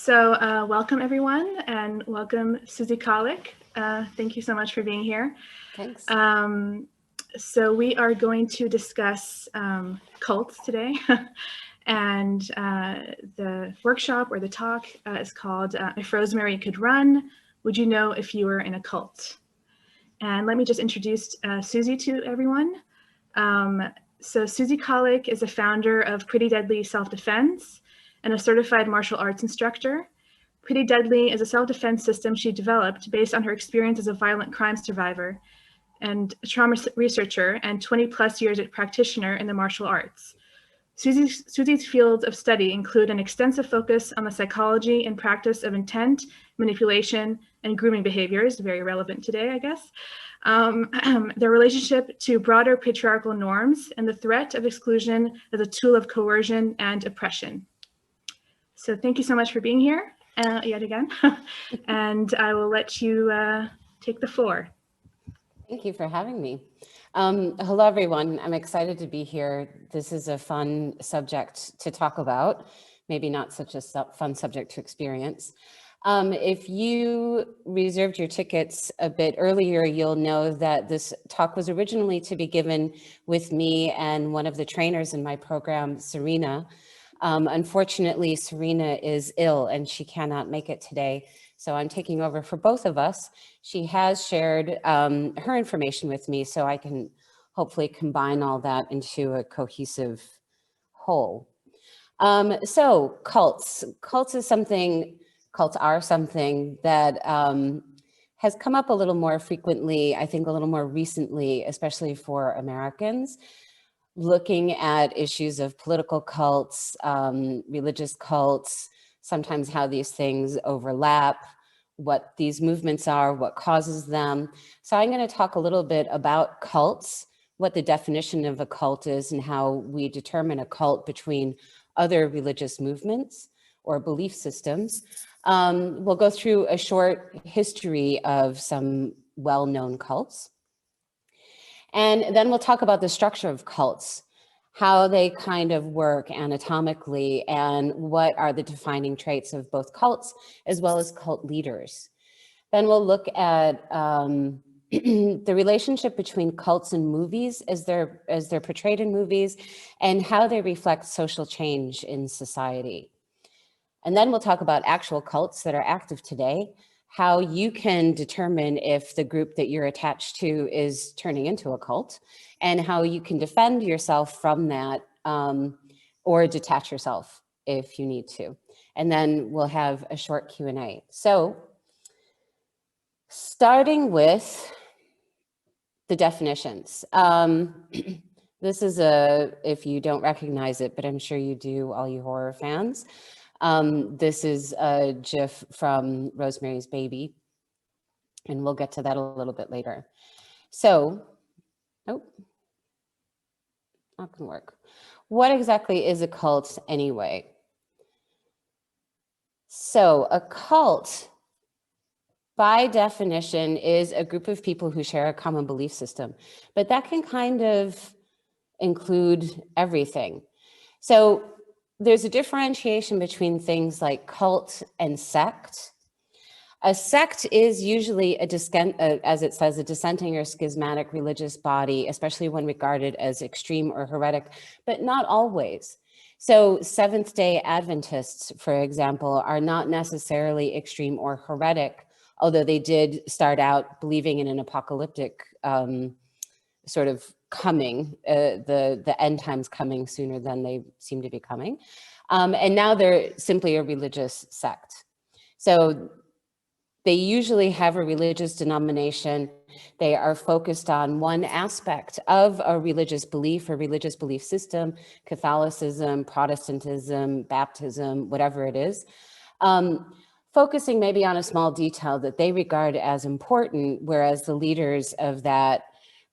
Welcome everyone, and welcome Susie Kahlich. Thank you so much for being here. Thanks. So we are going to discuss cults today. And the workshop or the talk is called If Rosemary Could Run, Would You Know If You Were in a Cult? And let me just introduce Susie to everyone. So Susie Kahlich is a founder of Pretty Deadly Self-Defense and a certified martial arts instructor. Pretty Deadly is a self-defense system she developed based on her experience as a violent crime survivor and a trauma researcher and 20 plus years as practitioner in the martial arts. Susie's fields of study include an extensive focus on the psychology and practice of intent, manipulation, and grooming behaviors, very relevant today, I guess, their relationship to broader patriarchal norms, and the threat of exclusion as a tool of coercion and oppression. So thank you so much for being here yet again, and I will let you take the floor. Thank you for having me. Hello, everyone. I'm excited to be here. This is a fun subject to talk about, maybe not such a fun subject to experience. If you reserved your tickets a bit earlier, you'll know that this talk was originally to be given with me and one of the trainers in my program, Serena. Unfortunately, Serena is ill and she cannot make it today. So I'm taking over for both of us. She has shared her information with me so I can hopefully combine all that into a cohesive whole. So cults are something that has come up a little more frequently, I think a little more recently, especially for Americans, looking at issues of political cults, religious cults, sometimes how these things overlap, what these movements are, what causes them. So I'm going to talk a little bit about cults, what the definition of a cult is, and how we determine a cult between other religious movements or belief systems. We'll go through a short history of some well-known cults. And then we'll talk about the structure of cults, how they kind of work anatomically, and what are the defining traits of both cults as well as cult leaders. Then we'll look at the relationship between cults and movies as they're portrayed in movies, and how they reflect social change in society. And then we'll talk about actual cults that are active today, how you can determine if the group that you're attached to is turning into a cult, and how you can defend yourself from that or detach yourself if you need to. And then we'll have a short Q&A. So starting with the definitions. This is if you don't recognize it, but I'm sure you do, all you horror fans. This is a GIF from Rosemary's Baby, and we'll get to that a little bit later. So, not gonna work. What exactly is a cult anyway? So a cult, by definition, is a group of people who share a common belief system, but that can kind of include everything. So there's a differentiation between things like cult and sect. A sect is usually as it says, a dissenting or schismatic religious body, especially when regarded as extreme or heretic, but not always. So Seventh-day Adventists, for example, are not necessarily extreme or heretic, although they did start out believing in an apocalyptic sort of coming, the end times coming sooner than they seem to be coming. And now they're simply a religious sect. So they usually have a religious denomination. They are focused on one aspect of a religious belief or religious belief system, Catholicism, Protestantism, baptism, whatever it is, focusing maybe on a small detail that they regard as important, whereas the leaders of that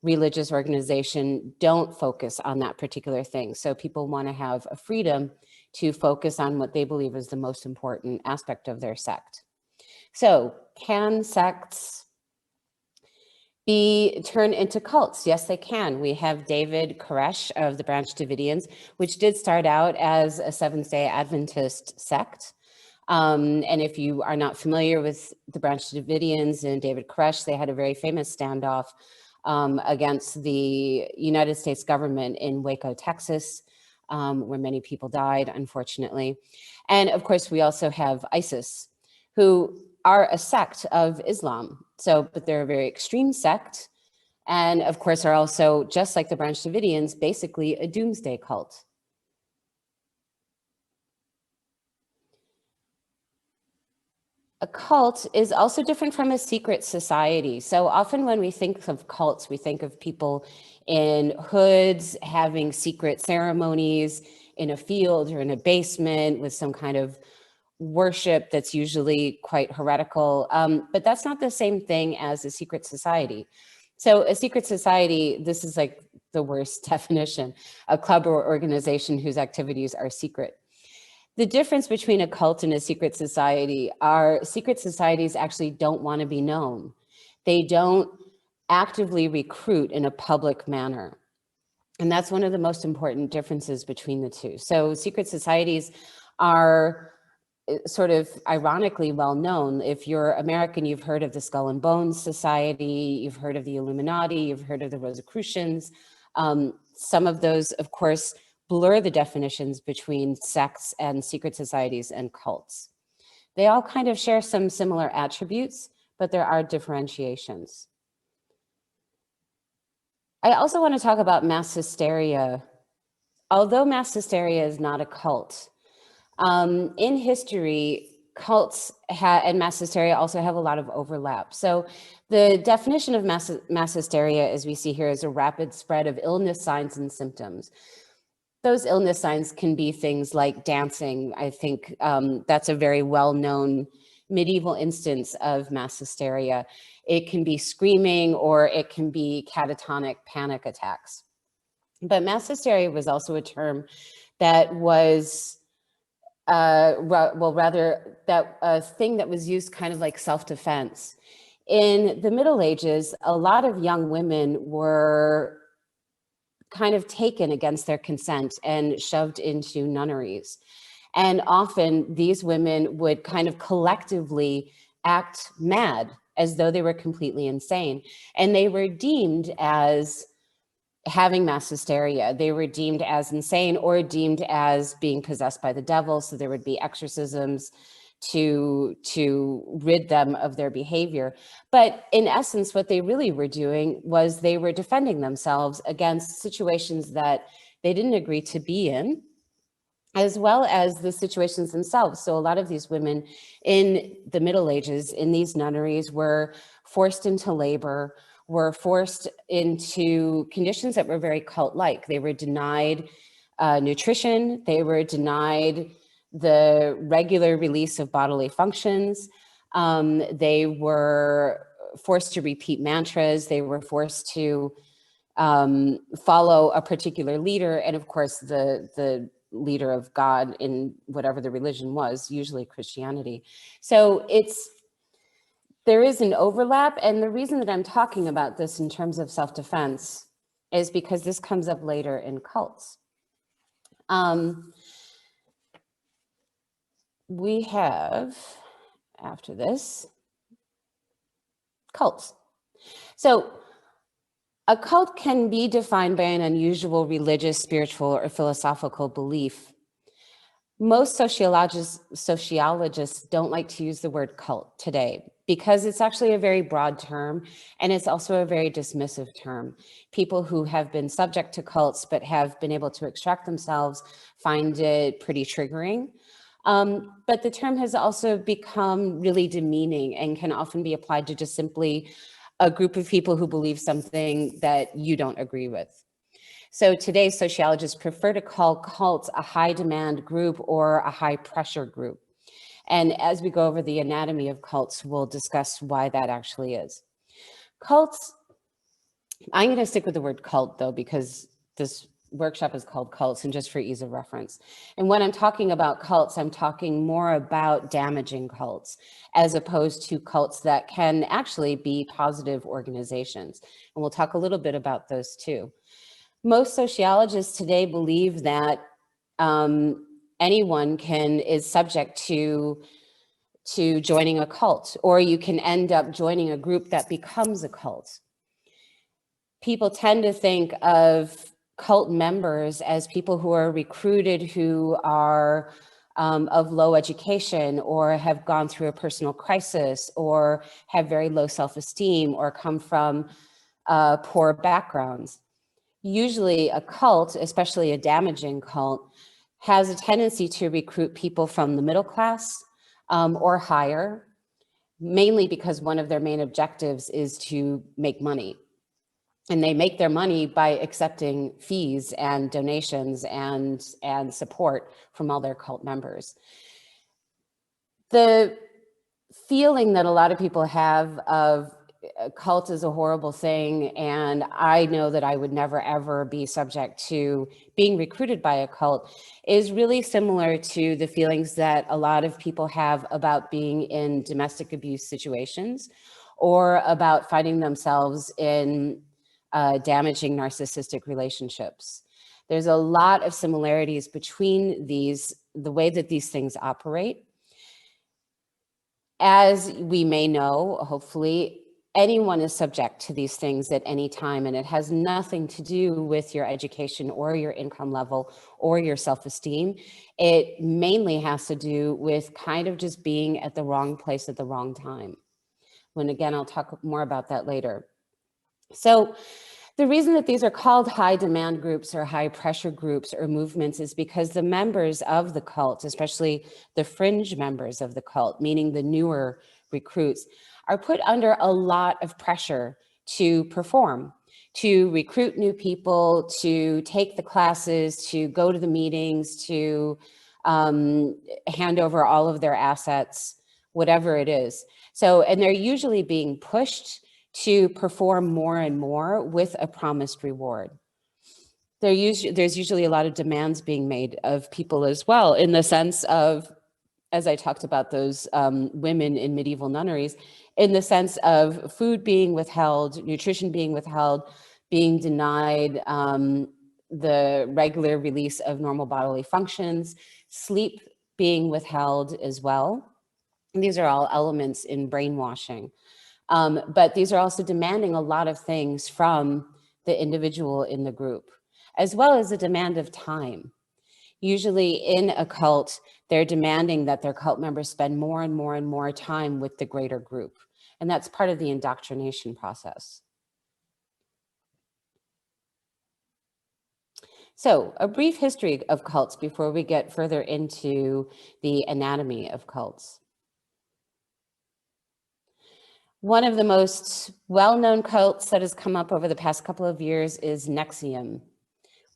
religious organization don't focus on that particular thing. So people want to have a freedom to focus on what they believe is the most important aspect of their sect. So can sects be turned into cults? Yes, they can. We have David Koresh of the Branch Davidians, which did start out as a Seventh-day Adventist sect. And if you are not familiar with the Branch Davidians and David Koresh, they had a very famous standoff against the United States government in Waco, Texas, where many people died, unfortunately. And of course, we also have ISIS, who are a sect of Islam. But they're a very extreme sect. And of course, are also, just like the Branch Davidians, basically a doomsday cult. A cult is also different from a secret society. So often when we think of cults, we think of people in hoods having secret ceremonies in a field or in a basement with some kind of worship that's usually quite heretical. But that's not the same thing as a secret society. So a secret society, this is like the worst definition, a club or organization whose activities are secret. The difference between a cult and a secret society are secret societies actually don't want to be known. They don't actively recruit in a public manner. And that's one of the most important differences between the two. So secret societies are sort of ironically well known. If you're American, you've heard of the Skull and Bones Society, you've heard of the Illuminati, you've heard of the Rosicrucians. Some of those, of course, blur the definitions between sects and secret societies and cults. They all kind of share some similar attributes, but there are differentiations. I also want to talk about mass hysteria. Although mass hysteria is not a cult, in history, cults and mass hysteria also have a lot of overlap. So the definition of mass hysteria, as we see here, is a rapid spread of illness signs and symptoms. Those illness signs can be things like dancing. I think that's a very well-known medieval instance of mass hysteria. It can be screaming, or it can be catatonic panic attacks. But mass hysteria was also a term that was, a thing that was used kind of like self-defense. In the Middle Ages, a lot of young women were kind of taken against their consent and shoved into nunneries. And often these women would kind of collectively act mad, as though they were completely insane. And they were deemed as having mass hysteria. They were deemed as insane or deemed as being possessed by the devil. So there would be exorcisms to rid them of their behavior. But in essence, what they really were doing was they were defending themselves against situations that they didn't agree to be in, as well as the situations themselves. So a lot of these women in the Middle Ages, in these nunneries, were forced into labor, were forced into conditions that were very cult-like. They were denied nutrition, they were denied the regular release of bodily functions. They were forced to repeat mantras. They were forced to follow a particular leader. And of course, the leader of God in whatever the religion was, usually Christianity. So there is an overlap. And the reason that I'm talking about this in terms of self-defense is because this comes up later in cults. We have, after this, cults. So a cult can be defined by an unusual religious, spiritual, or philosophical belief. Most sociologists don't like to use the word cult today because it's actually a very broad term, and it's also a very dismissive term. People who have been subject to cults but have been able to extract themselves find it pretty triggering. But the term has also become really demeaning and can often be applied to just simply a group of people who believe something that you don't agree with. So today, sociologists prefer to call cults a high demand group or a high pressure group. And as we go over the anatomy of cults, we'll discuss why that actually is. Cults, I'm going to stick with the word cult though, because this workshop is called Cults, and just for ease of reference. And when I'm talking about cults, I'm talking more about damaging cults as opposed to cults that can actually be positive organizations. And we'll talk a little bit about those too. Most sociologists today believe that anyone is subject to joining a cult, or you can end up joining a group that becomes a cult. People tend to think of cult members as people who are recruited, who are of low education, or have gone through a personal crisis, or have very low self-esteem, or come from poor backgrounds. Usually a cult, especially a damaging cult, has a tendency to recruit people from the middle class or higher, mainly because one of their main objectives is to make money. And they make their money by accepting fees and donations and support from all their cult members. The feeling that a lot of people have of a cult is a horrible thing, and I know that I would never ever be subject to being recruited by a cult, is really similar to the feelings that a lot of people have about being in domestic abuse situations, or about finding themselves in damaging narcissistic relationships. There's a lot of similarities between the way that these things operate. As we may know, hopefully, anyone is subject to these things at any time, and it has nothing to do with your education or your income level or your self-esteem. It mainly has to do with kind of just being at the wrong place at the wrong time. When again, I'll talk more about that later. So the reason that these are called high demand groups or high pressure groups or movements is because the members of the cult, especially the fringe members of the cult, meaning the newer recruits, are put under a lot of pressure to perform, to recruit new people, to take the classes, to go to the meetings, to hand over all of their assets, whatever it is. So, and they're usually being pushed to perform more and more with a promised reward. There's usually a lot of demands being made of people as well, in the sense of, as I talked about those women in medieval nunneries, in the sense of food being withheld, nutrition being withheld, being denied the regular release of normal bodily functions, sleep being withheld as well. And these are all elements in brainwashing. But these are also demanding a lot of things from the individual in the group, as well as a demand of time. Usually in a cult, they're demanding that their cult members spend more and more and more time with the greater group. And that's part of the indoctrination process. So a brief history of cults before we get further into the anatomy of cults. One of the most well-known cults that has come up over the past couple of years is Nexium,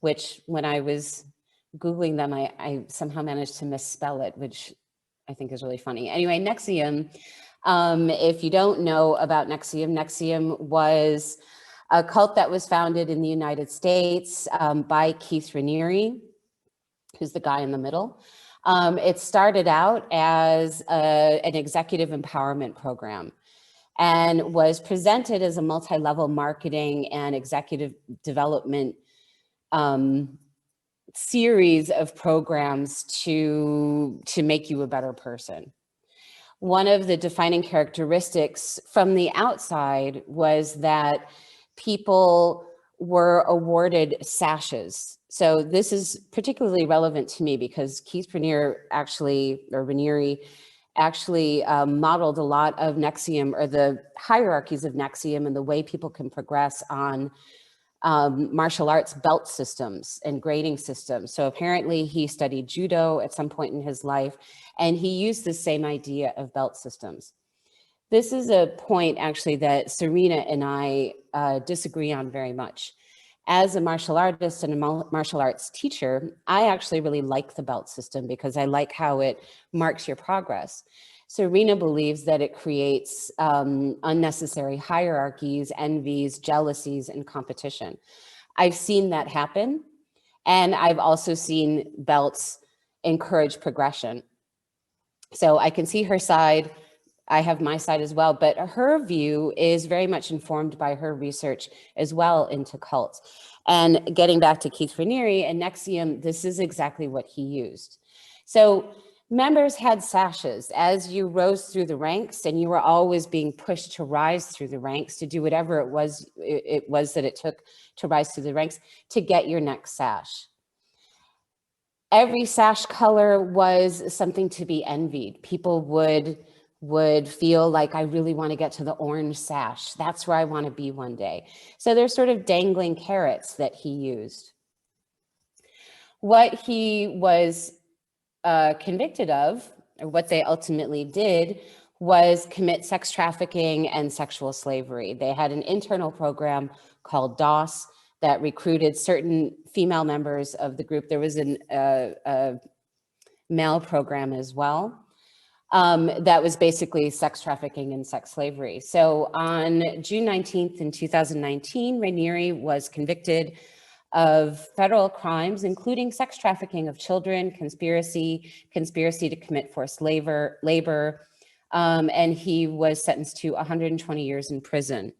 which when I was Googling them, I somehow managed to misspell it, which I think is really funny. Anyway, Nexium, if you don't know about Nexium, Nexium was a cult that was founded in the United States by Keith Raniere, who's the guy in the middle. It started out as an executive empowerment program, and was presented as a multi-level marketing and executive development series of programs to make you a better person. One of the defining characteristics from the outside was that people were awarded sashes. So this is particularly relevant to me because Keith Raniere actually modeled a lot of Nexium, or the hierarchies of Nexium, and the way people can progress on martial arts belt systems and grading systems. So apparently he studied judo at some point in his life, and he used the same idea of belt systems. This is a point actually that Serena and I disagree on very much. As a martial artist and a martial arts teacher, I actually really like the belt system because I like how it marks your progress. Serena believes that it creates unnecessary hierarchies, envies, jealousies, and competition. I've seen that happen, and I've also seen belts encourage progression. So I can see her side. I have my side as well, but her view is very much informed by her research as well into cults. And getting back to Keith Raniere and Nexium, this is exactly what he used. So members had sashes as you rose through the ranks, and you were always being pushed to rise through the ranks, to do whatever it was that it took to rise through the ranks to get your next sash. Every sash color was something to be envied. People would feel like, I really want to get to the orange sash. That's where I want to be one day. So there's sort of dangling carrots that he used. What he was convicted of, or what they ultimately did, was commit sex trafficking and sexual slavery. They had an internal program called DOS that recruited certain female members of the group. There was a male program as well that was basically sex trafficking and sex slavery. So on June 19th in 2019, Raniere was convicted of federal crimes, including sex trafficking of children, conspiracy to commit forced labor, and he was sentenced to 120 years in prison.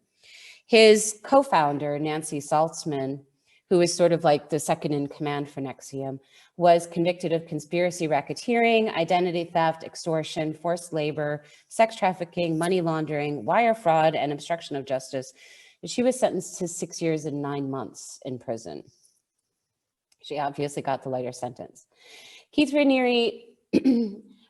His co-founder, Nancy Saltzman, who is sort of like the second in command for Nexium, was convicted of conspiracy, racketeering, identity theft, extortion, forced labor, sex trafficking, money laundering, wire fraud, and obstruction of justice. She was sentenced to 6 years and 9 months in prison. She obviously got the lighter sentence. Keith Raniere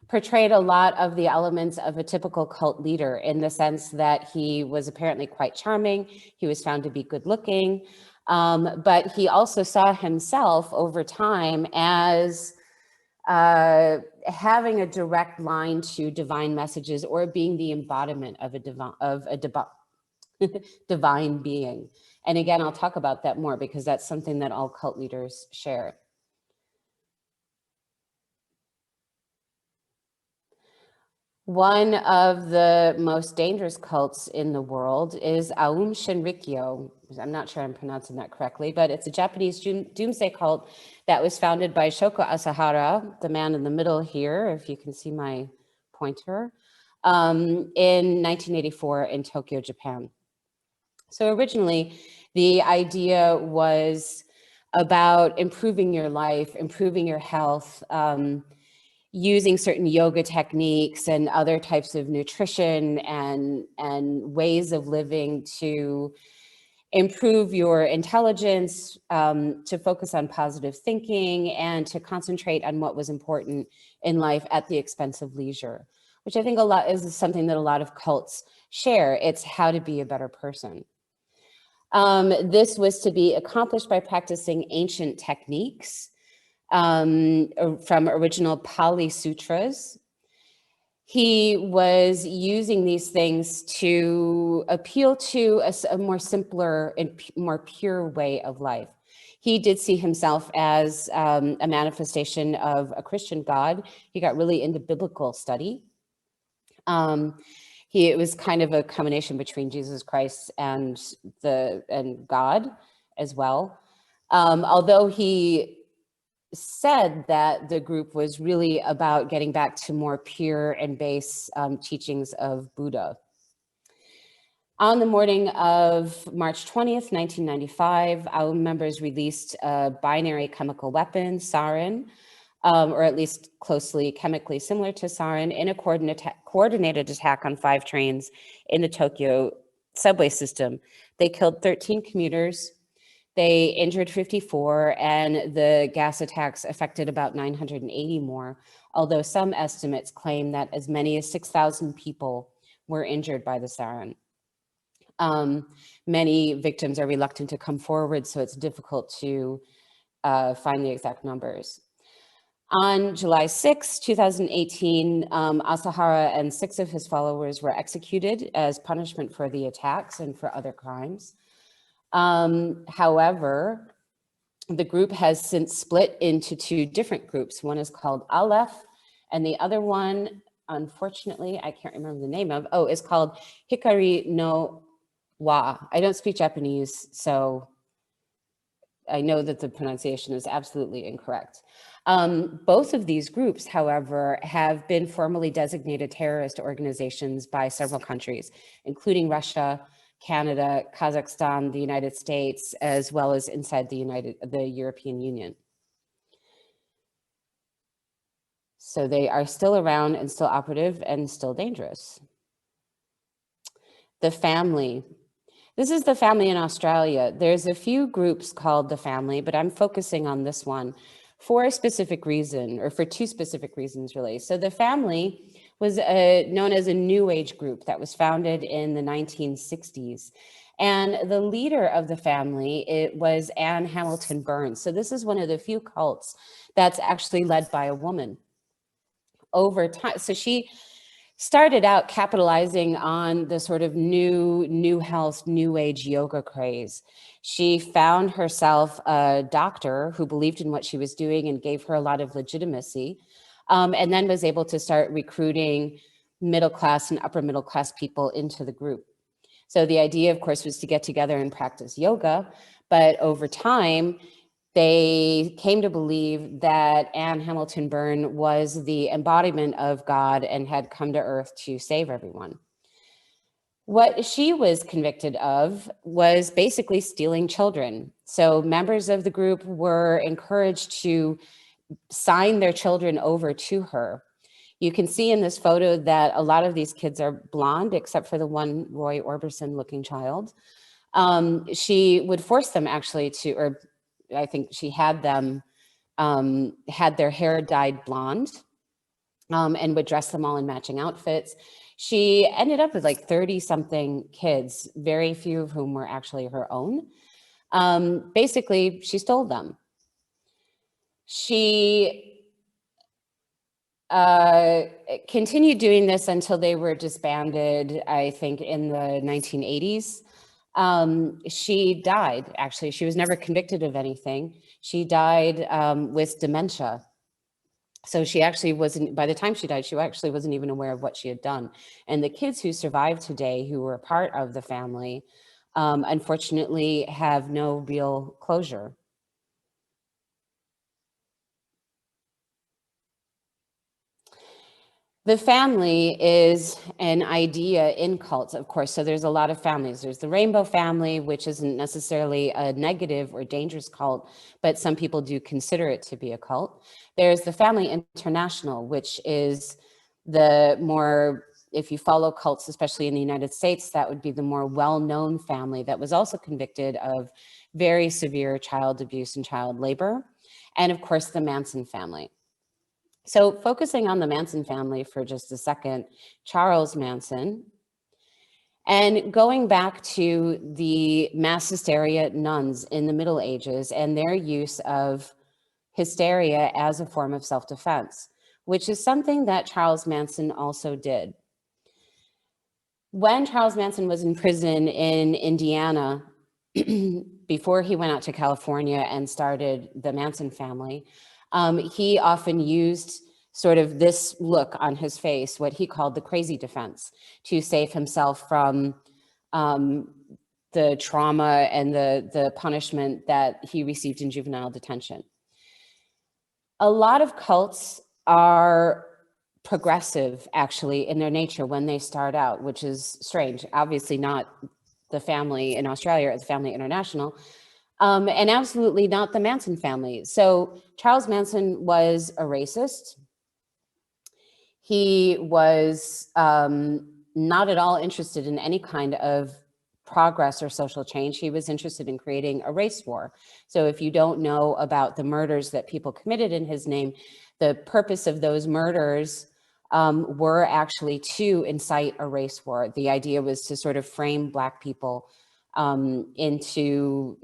portrayed a lot of the elements of a typical cult leader, in the sense that he was apparently quite charming. He was found to be good looking, but he also saw himself over time as having a direct line to divine messages, or being the embodiment of a divine being. And again, I'll talk about that more, because that's something that all cult leaders share. One of the most dangerous cults in the world is Aum Shinrikyo. I'm not sure I'm pronouncing that correctly, but it's a Japanese doomsday cult that was founded by Shoko Asahara, the man in the middle here, if you can see my pointer, in 1984 in Tokyo, Japan. So originally, the idea was about improving your life, improving your health, using certain yoga techniques and other types of nutrition and ways of living to improve your intelligence, to focus on positive thinking, and to concentrate on what was important in life at the expense of leisure, which I think is something that a lot of cults share. It's how to be a better person. This was to be accomplished by practicing ancient techniques from original Pali Sutras. He was using these things to appeal to a more simpler and more pure way of life. He did see himself as a manifestation of a Christian God. He got really into biblical study. It was kind of a combination between Jesus Christ and God as well. Although he said that the group was really about getting back to more pure and base teachings of Buddha. On the morning of March 20th, 1995, our members released a binary chemical weapon, sarin, or at least closely chemically similar to sarin, in a coordinated attack on 5 trains in the Tokyo subway system. They killed 13 commuters. They injured 54, and the gas attacks affected about 980 more, although some estimates claim that as many as 6,000 people were injured by the sarin. Many victims are reluctant to come forward, so it's difficult to find the exact numbers. On July 6, 2018, Asahara and 6 of his followers were executed as punishment for the attacks and for other crimes. However, the group has since split into 2 different groups. One is called Aleph, and the other one, unfortunately, I can't remember the name of, is called Hikari no Wa. I don't speak Japanese, so I know that the pronunciation is absolutely incorrect. Both of these groups, however, have been formally designated terrorist organizations by several countries, including Russia, Canada, Kazakhstan, the United States, as well as inside the European Union. So they are still around and still operative and still dangerous. The family. This is the family in Australia. There's a few groups called the family, but I'm focusing on this one for a specific reason, or for two specific reasons, really. So the family was known as a New Age group that was founded in the 1960s. And the leader of the family, it was Anne Hamilton Burns. So this is one of the few cults that's actually led by a woman. Over time, so she started out capitalizing on the sort of new health, new age yoga craze. She found herself a doctor who believed in what she was doing and gave her a lot of legitimacy, and then was able to start recruiting middle class and upper middle class people into the group. So the idea, of course, was to get together and practice yoga, but over time, they came to believe that Anne Hamilton Burns was the embodiment of God and had come to earth to save everyone. What she was convicted of was basically stealing children. So members of the group were encouraged to sign their children over to her. You can see in this photo that a lot of these kids are blonde, except for the one Roy Orbison looking child. She would force them actually to, or I think she had them, had their hair dyed blonde, and would dress them all in matching outfits. She ended up with like 30 something kids, very few of whom were actually her own. Basically, she stole them. She continued doing this until they were disbanded, I think, in the 1980s. She died, actually. She was never convicted of anything. She died with dementia. So she actually wasn't, by the time she died, she actually wasn't even aware of what she had done. And the kids who survived today, who were part of the family, unfortunately have no real closure. The family is an idea in cults, of course. So there's a lot of families. There's the rainbow family, which isn't necessarily a negative or dangerous cult, but some people do consider it to be a cult. There's the family international, which is the more, if you follow cults, especially in the United States, that would be the more well-known family that was also convicted of very severe child abuse and child labor. And of course, the Manson family. So focusing on the Manson family for just a second, Charles Manson, and going back to the mass hysteria nuns in the Middle Ages and their use of hysteria as a form of self-defense, which is something that Charles Manson also did. When Charles Manson was in prison in Indiana, before he went out to California and started the Manson family, he often used sort of this look on his face, what he called the crazy defense, to save himself from the trauma and the punishment that he received in juvenile detention. A lot of cults are progressive, actually, in their nature when they start out, which is strange. Obviously not the family in Australia or the family international, and absolutely not the Manson family. So Charles Manson was a racist. He was not at all interested in any kind of progress or social change. He was interested in creating a race war. So if you don't know about the murders that people committed in his name, the purpose of those murders were actually to incite a race war. The idea was to sort of frame Black people into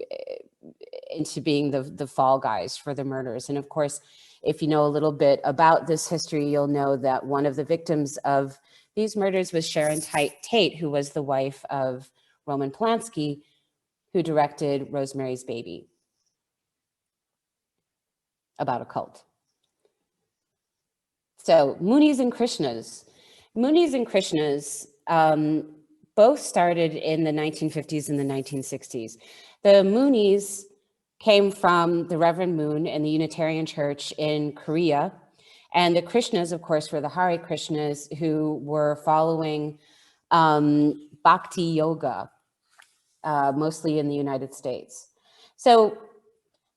being the fall guys for the murders. And of course, if you know a little bit about this history, you'll know that one of the victims of these murders was Sharon Tate, who was the wife of Roman Polanski, who directed Rosemary's Baby, about a cult. So Moonies and Krishnas. Moonies and Krishnas both started in the 1950s and the 1960s. The Moonies came from the Reverend Moon and the Unitarian Church in Korea. And the Krishnas, of course, were the Hare Krishnas who were following Bhakti Yoga, mostly in the United States. So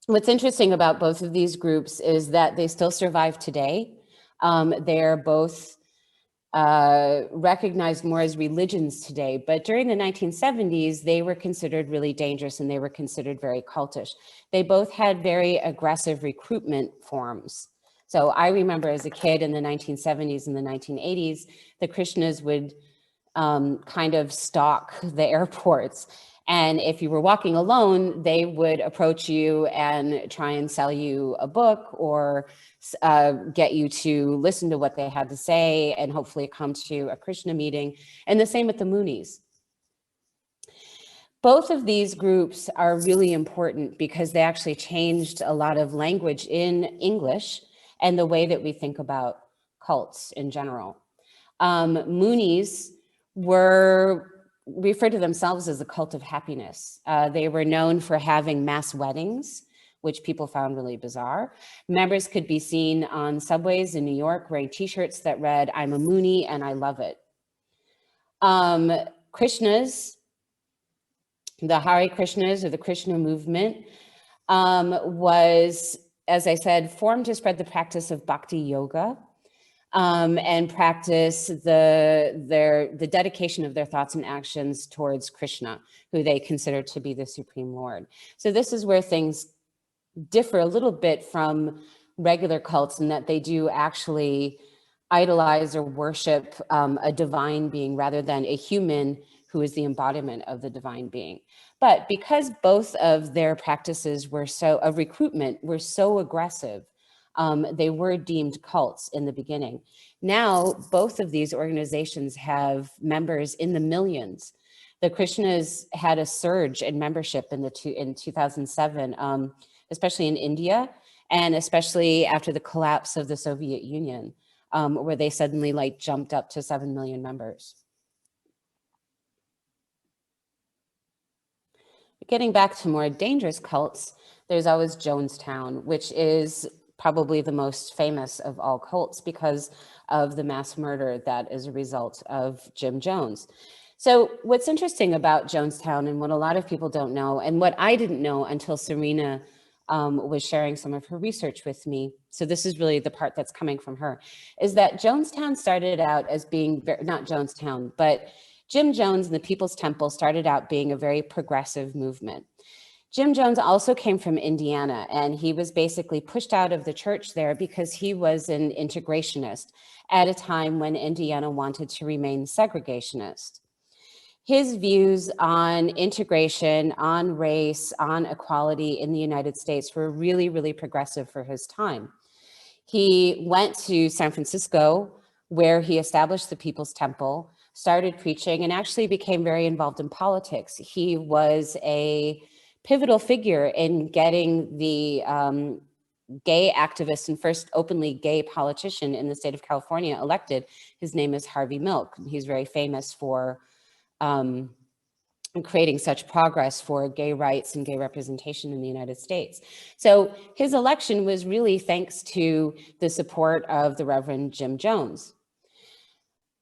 what's interesting about both of these groups is that they still survive today. They're both recognized more as religions today, but during the 1970s, they were considered really dangerous and they were considered very cultish. They both had very aggressive recruitment forms. So I remember as a kid in the 1970s and the 1980s, the Krishnas would kind of stalk the airports. And if you were walking alone, they would approach you and try and sell you a book or get you to listen to what they had to say and hopefully come to a Krishna meeting. And the same with the Moonies. Both of these groups are really important because they actually changed a lot of language in English and the way that we think about cults in general. Moonies were referred to themselves as the cult of happiness. They were known for having mass weddings, which people found really bizarre. Members could be seen on subways in New York wearing t-shirts that read, "I'm a Moonie and I love it." Krishnas, the Hare Krishnas or the Krishna movement was, as I said, formed to spread the practice of bhakti yoga and practice the dedication of their thoughts and actions towards Krishna, who they consider to be the Supreme Lord. So this is where things differ a little bit from regular cults in that they do actually idolize or worship a divine being rather than a human who is the embodiment of the divine being. But because both of their practices were of recruitment were so aggressive, they were deemed cults in the beginning. Now, both of these organizations have members in the millions. The Krishnas had a surge in membership in 2007, especially in India, and especially after the collapse of the Soviet Union, where they suddenly jumped up to 7 million members. Getting back to more dangerous cults, there's always Jonestown, which is probably the most famous of all cults because of the mass murder that is a result of Jim Jones. So what's interesting about Jonestown and what a lot of people don't know, and what I didn't know until Serena was sharing some of her research with me, so this is really the part that's coming from her, is that Jonestown started out as being, not Jonestown, but Jim Jones and the People's Temple started out being a very progressive movement. Jim Jones also came from Indiana, and he was basically pushed out of the church there because he was an integrationist at a time when Indiana wanted to remain segregationist. His views on integration, on race, on equality in the United States were really, really progressive for his time. He went to San Francisco, where he established the People's Temple, started preaching, and actually became very involved in politics. He was a pivotal figure in getting the gay activist and first openly gay politician in the state of California elected. His name is Harvey Milk. He's very famous for creating such progress for gay rights and gay representation in the United States. So his election was really thanks to the support of the Reverend Jim Jones.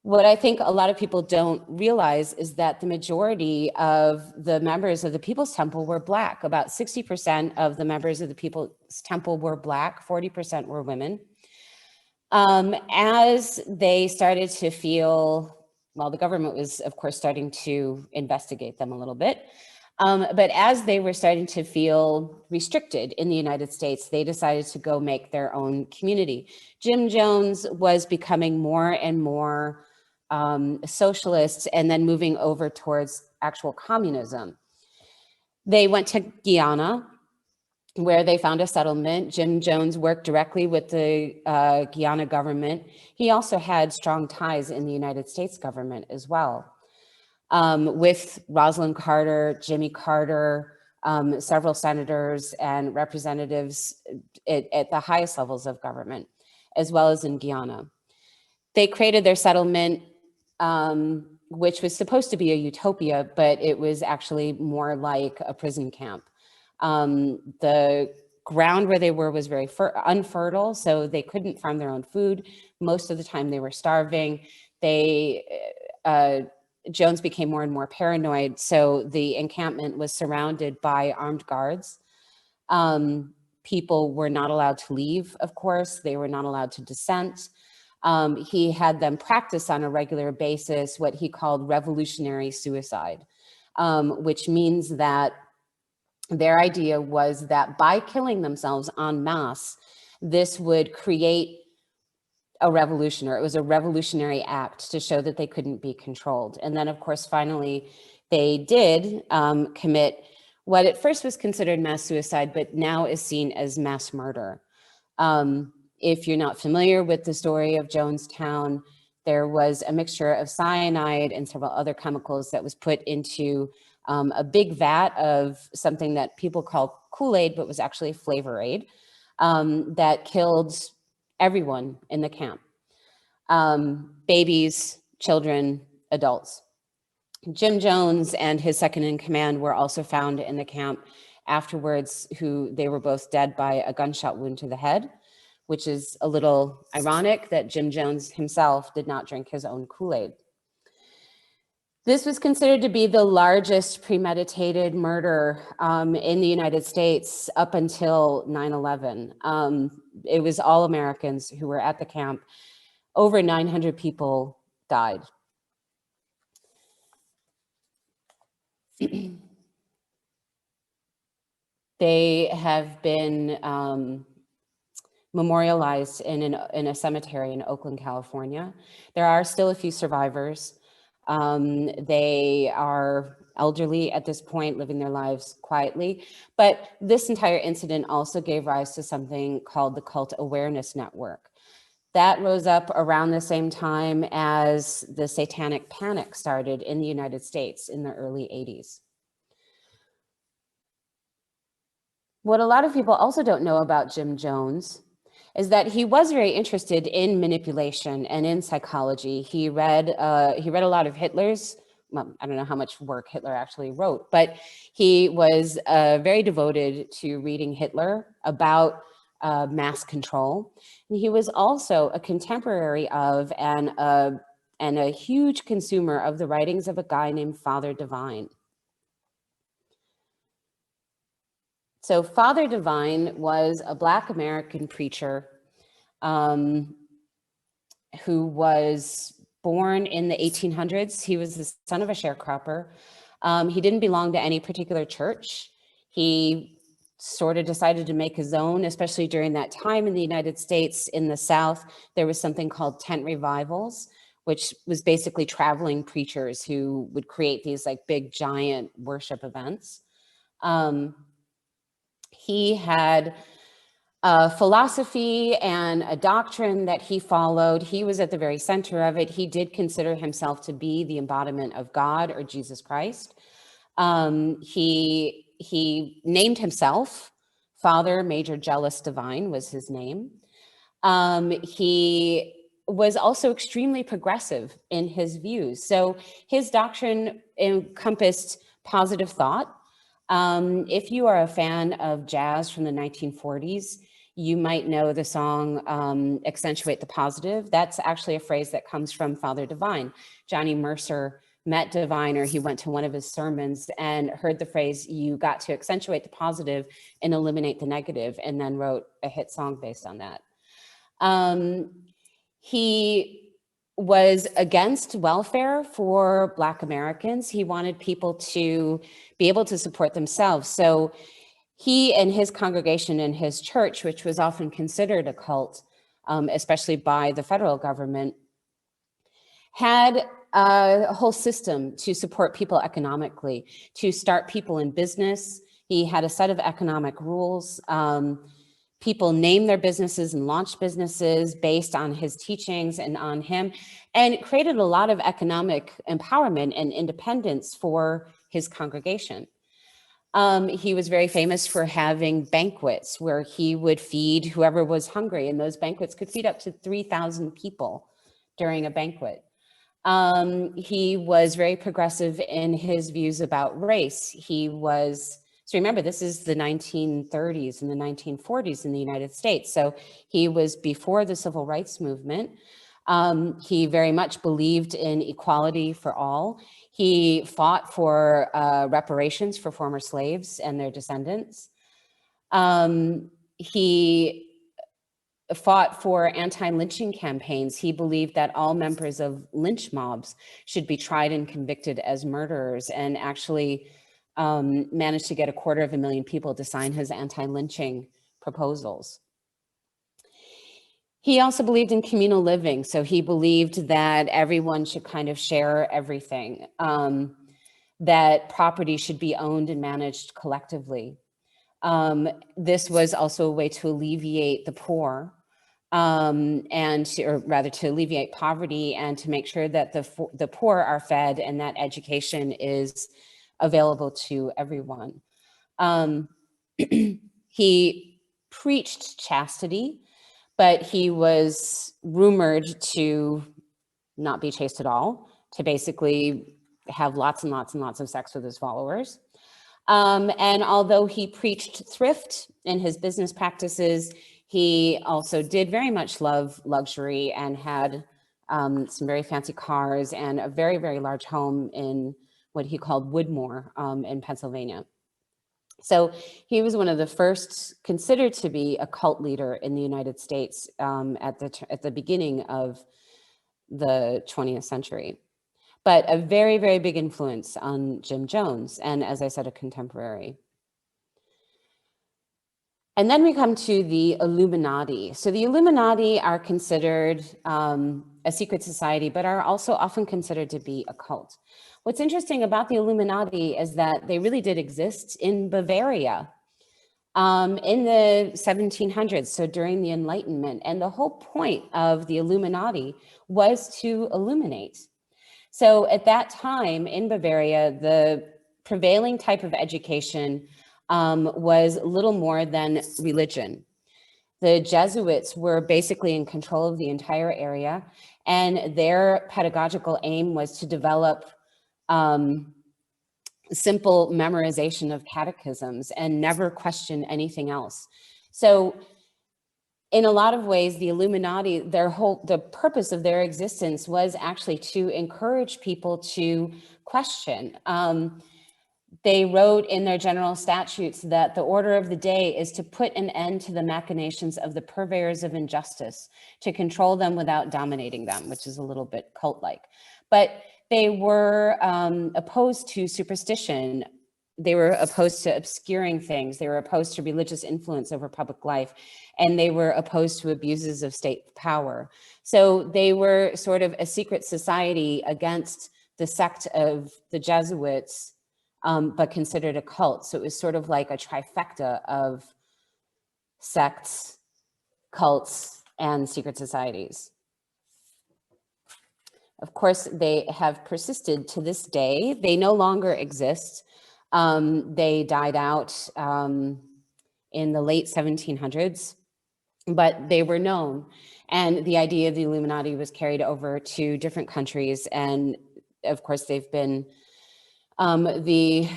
What I think a lot of people don't realize is that the majority of the members of the People's Temple were Black. About 60% of the members of the People's Temple were Black, 40% were women. As they started to feel, well, the government was, of course, starting to investigate them a little bit. But as they were starting to feel restricted in the United States, they decided to go make their own community. Jim Jones was becoming more and more socialist and then moving over towards actual communism. They went to Guyana, where they found a settlement. Jim Jones worked directly with the Guyana government. He also had strong ties in the United States government as well, with Rosalind Carter, Jimmy Carter, several senators and representatives at the highest levels of government, as well as in Guyana. They created their settlement, which was supposed to be a utopia, but it was actually more like a prison camp. The ground where they were was very unfertile, so they couldn't farm their own food. Most of the time they were starving. Jones became more and more paranoid, so the encampment was surrounded by armed guards. People were not allowed to leave, of course. They were not allowed to dissent. he had them practice on a regular basis what he called revolutionary suicide, which means that their idea was that by killing themselves en masse, this would create a revolution, or it was a revolutionary act to show that they couldn't be controlled. And then, of course, finally, they did commit what at first was considered mass suicide, but now is seen as mass murder. If you're not familiar with the story of Jonestown, there was a mixture of cyanide and several other chemicals that was put into a big vat of something that people call Kool-Aid, but was actually Flavor Aid, that killed everyone in the camp. Babies, children, adults. Jim Jones and his second in command were also found in the camp afterwards, they were both dead by a gunshot wound to the head, which is a little ironic that Jim Jones himself did not drink his own Kool-Aid. This was considered to be the largest premeditated murder in the United States up until 9/11. It was all Americans who were at the camp. Over 900 people died. They have been memorialized in a cemetery in Oakland, California. There are still a few survivors. They are elderly at this point, living their lives quietly. But this entire incident also gave rise to something called the Cult Awareness Network. That rose up around the same time as the Satanic Panic started in the United States in the early 80s. What a lot of people also don't know about Jim Jones is that he was very interested in manipulation and in psychology. He read a lot of Hitler's, well, I don't know how much work Hitler actually wrote, but he was very devoted to reading Hitler about mass control. And he was also a contemporary of and a huge consumer of the writings of a guy named Father Divine. So Father Divine was a Black American preacher who was born in the 1800s. He was the son of a sharecropper. He didn't belong to any particular church. He sort of decided to make his own, especially during that time in the United States. In the South, there was something called tent revivals, which was basically traveling preachers who would create these like big giant worship events. He had a philosophy and a doctrine that he followed. He was at the very center of it. He did consider himself to be the embodiment of God or Jesus Christ. He named himself Father Major Jealous Divine was his name. He was also extremely progressive in his views. So his doctrine encompassed positive thought. If you are a fan of jazz from the 1940s, you might know the song Accentuate the Positive. That's actually a phrase that comes from Father Divine. Johnny Mercer met Divine, or he went to one of his sermons and heard the phrase, "You got to accentuate the positive and eliminate the negative," and then wrote a hit song based on that. He was against welfare for Black Americans. He wanted people to be able to support themselves. So he and his congregation and his church, which was often considered a cult, especially by the federal government, had a whole system to support people economically, to start people in business. He had a set of economic rules. People named their businesses and launched businesses based on his teachings and on him, and it created a lot of economic empowerment and independence for his congregation. He was very famous for having banquets where he would feed whoever was hungry, and those banquets could feed up to 3,000 people during a banquet. He was very progressive in his views about race. So remember, this is the 1930s and the 1940s in the United States. So he was before the civil rights movement. He very much believed in equality for all. He fought for reparations for former slaves and their descendants. He fought for anti-lynching campaigns. He believed that all members of lynch mobs should be tried and convicted as murderers, and actually managed to get 250,000 people to sign his anti-lynching proposals. He also believed in communal living. So he believed that everyone should kind of share everything, that property should be owned and managed collectively. This was also a way to alleviate the poor, or rather to alleviate poverty, and to make sure that the poor are fed and that education is available to everyone. He preached chastity, but he was rumored to not be chaste at all, to basically have lots and lots and lots of sex with his followers. And although he preached thrift in his business practices, he also did very much love luxury and had some very fancy cars and a very, very large home in what he called Woodmore in Pennsylvania. So he was one of the first considered to be a cult leader in the United States at the beginning of the 20th century. But a very, very big influence on Jim Jones, and as I said, a contemporary. And then we come to the Illuminati. So the Illuminati are considered a secret society, but are also often considered to be a cult. What's interesting about the Illuminati is that they really did exist in Bavaria in the 1700s, so during the Enlightenment. And the whole point of the Illuminati was to illuminate. So at that time in Bavaria, the prevailing type of education was little more than religion. The Jesuits were basically in control of the entire area, and their pedagogical aim was to develop simple memorization of catechisms and never question anything else. So in a lot of ways, the Illuminati, the purpose of their existence was actually to encourage people to question. They wrote in their general statutes that the order of the day is to put an end to the machinations of the purveyors of injustice, to control them without dominating them, which is a little bit cult-like. But they were opposed to superstition. They were opposed to obscuring things. They were opposed to religious influence over public life, and they were opposed to abuses of state power. So they were sort of a secret society against the sect of the Jesuits, but considered a cult. So it was sort of like a trifecta of sects, cults, and secret societies. Of course, they have persisted to this day. They no longer exist. They died out in the late 1700s, but they were known. And the idea of the Illuminati was carried over to different countries. And of course, they've been the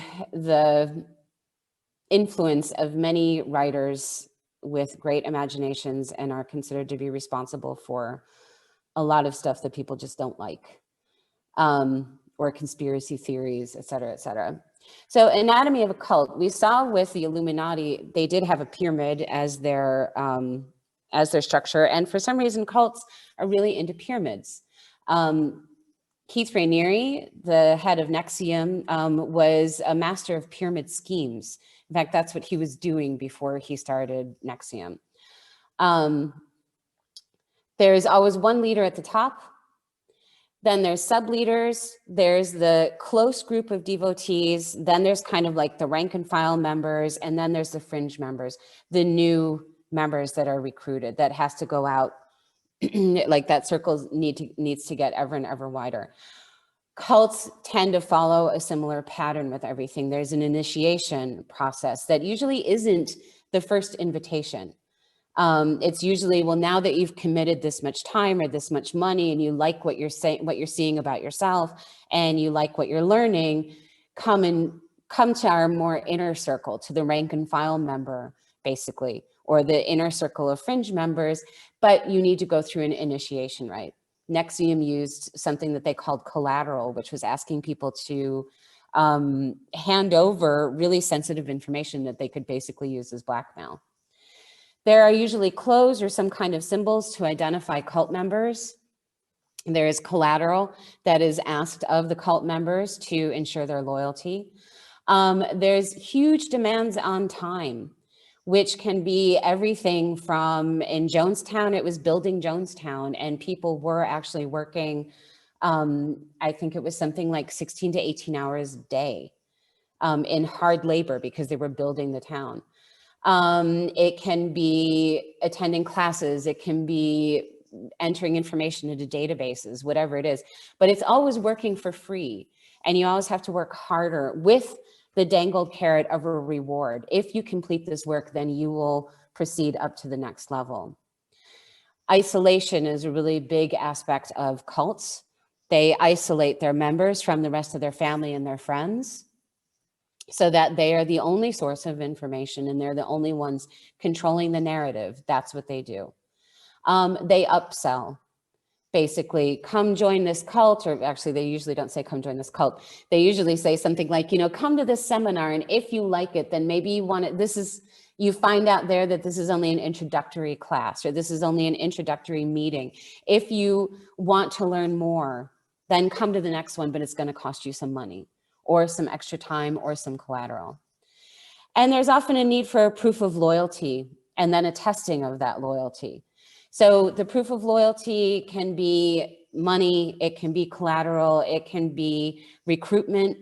influence of many writers with great imaginations, and are considered to be responsible for a lot of stuff that people just don't like, or conspiracy theories, et cetera, et cetera. So anatomy of a cult, we saw with the Illuminati, they did have a pyramid as their structure. And for some reason, cults are really into pyramids. Keith Raniere, the head of Nexium, was a master of pyramid schemes. In fact, that's what he was doing before he started Nexium. There's always one leader at the top. Then there's sub-leaders. There's the close group of devotees. Then there's kind of like the rank and file members. And then there's the fringe members, the new members that are recruited, that has to go out. Like that circle needs to get ever and ever wider. Cults tend to follow a similar pattern with everything. There's an initiation process that usually isn't the first invitation. It's usually, well, now that you've committed this much time or this much money, and you like what you're saying, what you're seeing about yourself, and you like what you're learning, come to our more inner circle, to the rank and file member, basically, or the inner circle of fringe members, but you need to go through an initiation rite. Nexium used something that they called collateral, which was asking people to hand over really sensitive information that they could basically use as blackmail. There are usually clothes or some kind of symbols to identify cult members. There is collateral that is asked of the cult members to ensure their loyalty. There's huge demands on time, which can be everything from, in Jonestown, it was building Jonestown, and people were actually working, I think it was something like 16 to 18 hours a day in hard labor because they were building the town. It can be attending classes, it can be entering information into databases, whatever it is, but it's always working for free. And you always have to work harder with the dangled carrot of a reward. If you complete this work, then you will proceed up to the next level. Isolation is a really big aspect of cults. They isolate their members from the rest of their family and their friends, so that they are the only source of information and they're the only ones controlling the narrative. That's what they do. They upsell. Basically, come join this cult, or actually they usually don't say come join this cult. They usually say something like, you know, come to this seminar, and if you like it, then maybe you want it. You find out there that this is only an introductory class, or this is only an introductory meeting. If you want to learn more, then come to the next one, but it's going to cost you some money or some extra time or some collateral. And there's often a need for a proof of loyalty and then a testing of that loyalty. So the proof of loyalty can be money, it can be collateral, it can be recruitment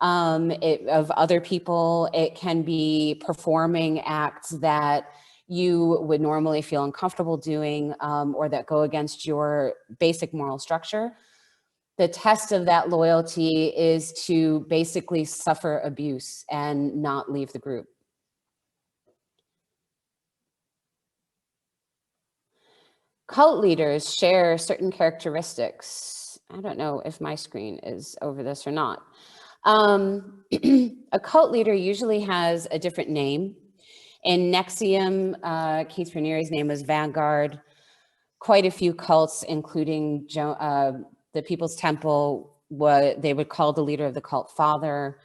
of other people, it can be performing acts that you would normally feel uncomfortable doing or that go against your basic moral structure. The test of that loyalty is to basically suffer abuse and not leave the group. Cult leaders share certain characteristics. I don't know if my screen is over this or not. A cult leader usually has a different name. In Nexium, Keith Raniere's name was Vanguard. Quite a few cults, including the People's Temple, what they would call the leader of the cult Father.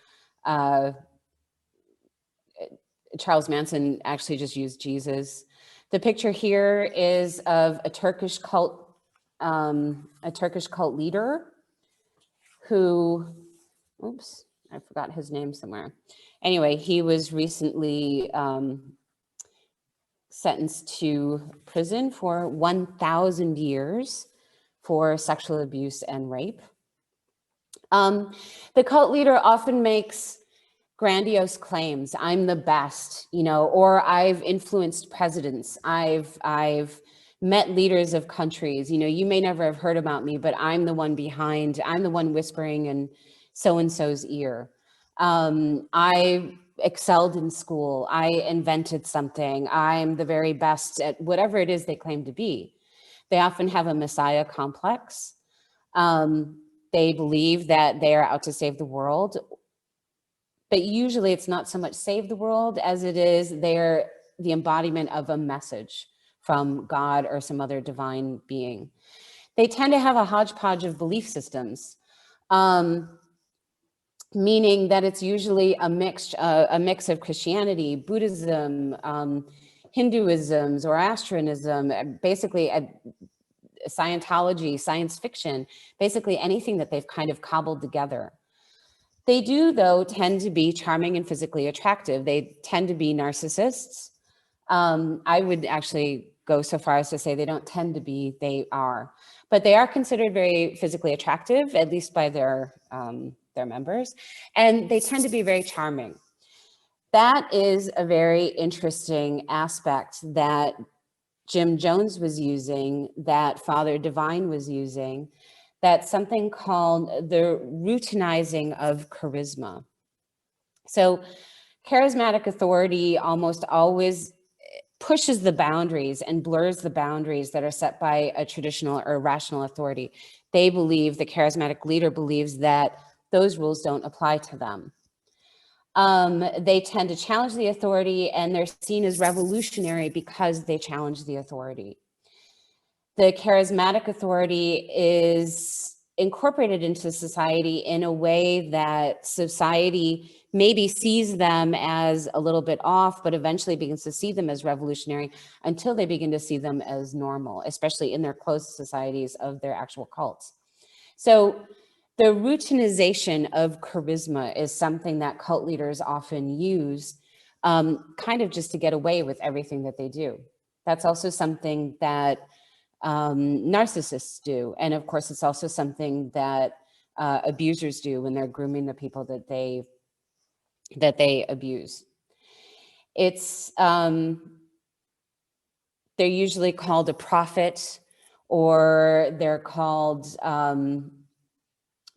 Charles Manson actually just used Jesus. The picture here is of a Turkish cult leader who, oops, I forgot his name somewhere. Anyway, he was recently sentenced to prison for 1,000 years for sexual abuse and rape. The cult leader often makes grandiose claims. I'm the best, you know, or I've influenced presidents. I've met leaders of countries. You know, you may never have heard about me, but I'm the one whispering in so-and-so's ear. I excelled in school. I invented something. I'm the very best at whatever it is they claim to be. They often have a messiah complex. They believe that they are out to save the world. But usually it's not so much save the world as it is they're the embodiment of a message from God or some other divine being. They tend to have a hodgepodge of belief systems, meaning that it's usually a mix of Christianity, Buddhism, Hinduism, Zoroastrianism, basically Scientology, science fiction, basically anything that they've kind of cobbled together. They do, though, tend to be charming and physically attractive. They tend to be narcissists. I would actually go so far as to say they don't tend to be, they are. But they are considered very physically attractive, at least by their members. And they tend to be very charming. That is a very interesting aspect that Jim Jones was using, that Father Divine was using. That's something called the routinizing of charisma. So charismatic authority almost always pushes the boundaries and blurs the boundaries that are set by a traditional or rational authority. They believe, the charismatic leader believes that those rules don't apply to them. They tend to challenge the authority, and they're seen as revolutionary because they challenge the authority. The charismatic authority is incorporated into society in a way that society maybe sees them as a little bit off, but eventually begins to see them as revolutionary until they begin to see them as normal, especially in their closed societies of their actual cults. So the routinization of charisma is something that cult leaders often use kind of just to get away with everything that they do. That's also something that narcissists do. And of course, it's also something that abusers do when they're grooming the people that they abuse. It's, they're usually called a prophet, or they're called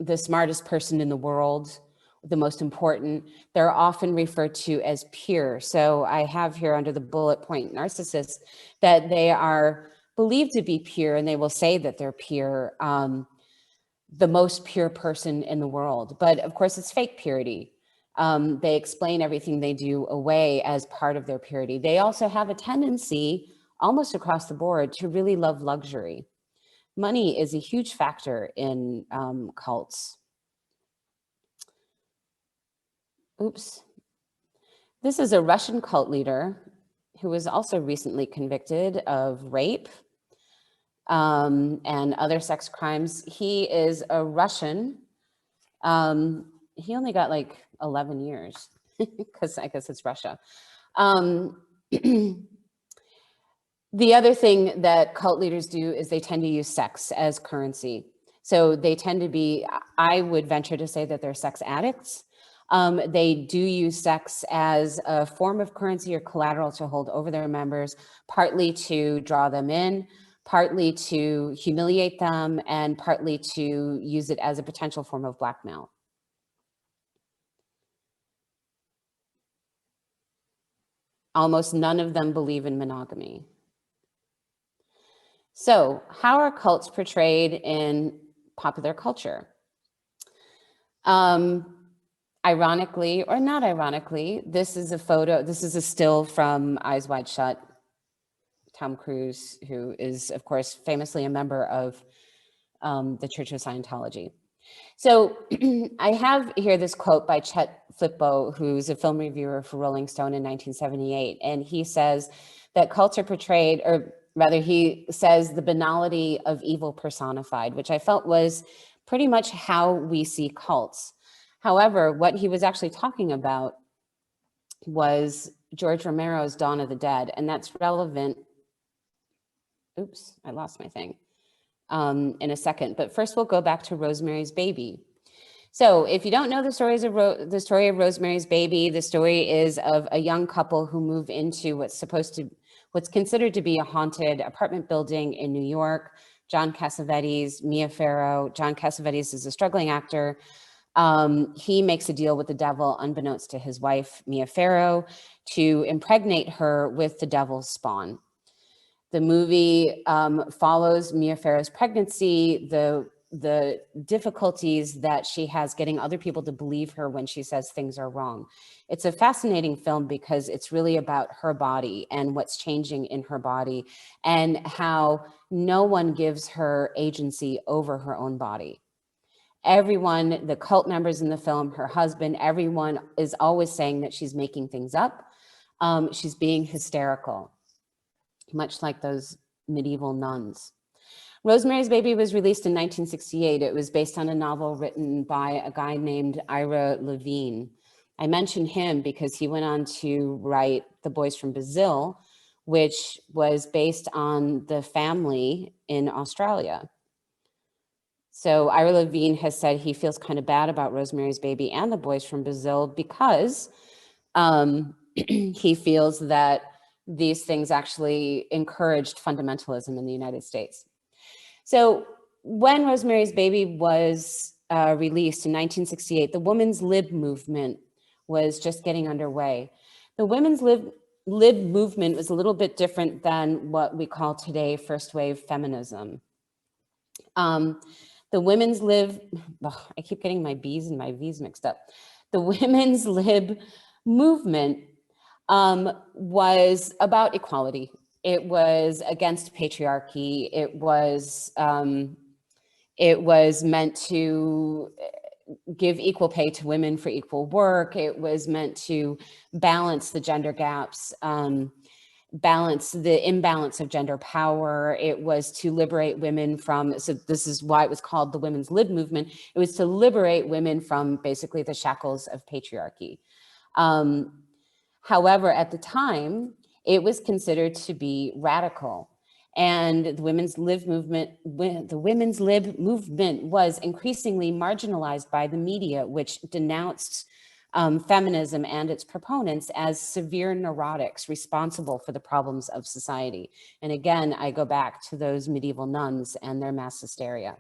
the smartest person in the world, the most important. They're often referred to as pure. So I have here under the bullet point narcissists that they are believed to be pure, and they will say that they're pure, the most pure person in the world. But of course, it's fake purity. They explain everything they do away as part of their purity. They also have a tendency, almost across the board, to really love luxury. Money is a huge factor in cults. Oops. This is a Russian cult leader who was also recently convicted of rape and other sex crimes. He is a Russian. He only got like 11 years because I guess it's Russia. The other thing that cult leaders do is they tend to use sex as currency. So they tend to be, I would venture to say that they're sex addicts. They do use sex as a form of currency or collateral to hold over their members, partly to draw them in, partly to humiliate them, and partly to use it as a potential form of blackmail. Almost none of them believe in monogamy. So how are cults portrayed in popular culture? Ironically, or not ironically, this is a photo, this is a still from Eyes Wide Shut. Tom Cruise, who is, of course, famously a member of the Church of Scientology. So I have here this quote by Chet Flippo, who's a film reviewer for Rolling Stone in 1978. And he says that cults are portrayed, or rather he says the banality of evil personified, which I felt was pretty much how we see cults. However, what he was actually talking about was George Romero's Dawn of the Dead, and that's relevant. Oops, I lost my thing in a second. But first we'll go back to Rosemary's Baby. So if you don't know the story of Rosemary's Baby, the story is of a young couple who move into what's considered to be a haunted apartment building in New York. John Cassavetes, Mia Farrow. John Cassavetes is a struggling actor. He makes a deal with the devil, unbeknownst to his wife, Mia Farrow, to impregnate her with the devil's spawn. The movie follows Mia Farrow's pregnancy, the difficulties that she has getting other people to believe her when she says things are wrong. It's a fascinating film because it's really about her body and what's changing in her body and how no one gives her agency over her own body. Everyone, the cult members in the film, her husband, everyone is always saying that she's making things up. She's being hysterical, much like those medieval nuns. Rosemary's Baby was released in 1968. It was based on a novel written by a guy named Ira Levine. I mention him because he went on to write The Boys from Brazil, which was based on the family in Australia. So Ira Levine has said he feels kind of bad about Rosemary's Baby and The Boys from Brazil because he feels that these things actually encouraged fundamentalism in the United States. So when Rosemary's Baby was released in 1968, the women's Lib Movement was just getting underway. The women's Lib Movement was a little bit different than what we call today first wave feminism. The women's Lib, I keep getting my B's and my V's mixed up. The women's Lib Movement was about equality. It was against patriarchy. It was It was meant to give equal pay to women for equal work. It was meant to balance the gender gaps, balance the imbalance of gender power. It was to liberate women from, so this is why it was called the Women's Lib Movement. It was to liberate women from basically the shackles of patriarchy. However, at the time, it was considered to be radical. And the Women's Lib Movement was increasingly marginalized by the media, which denounced feminism and its proponents as severe neurotics responsible for the problems of society. And again, I go back to those medieval nuns and their mass hysteria.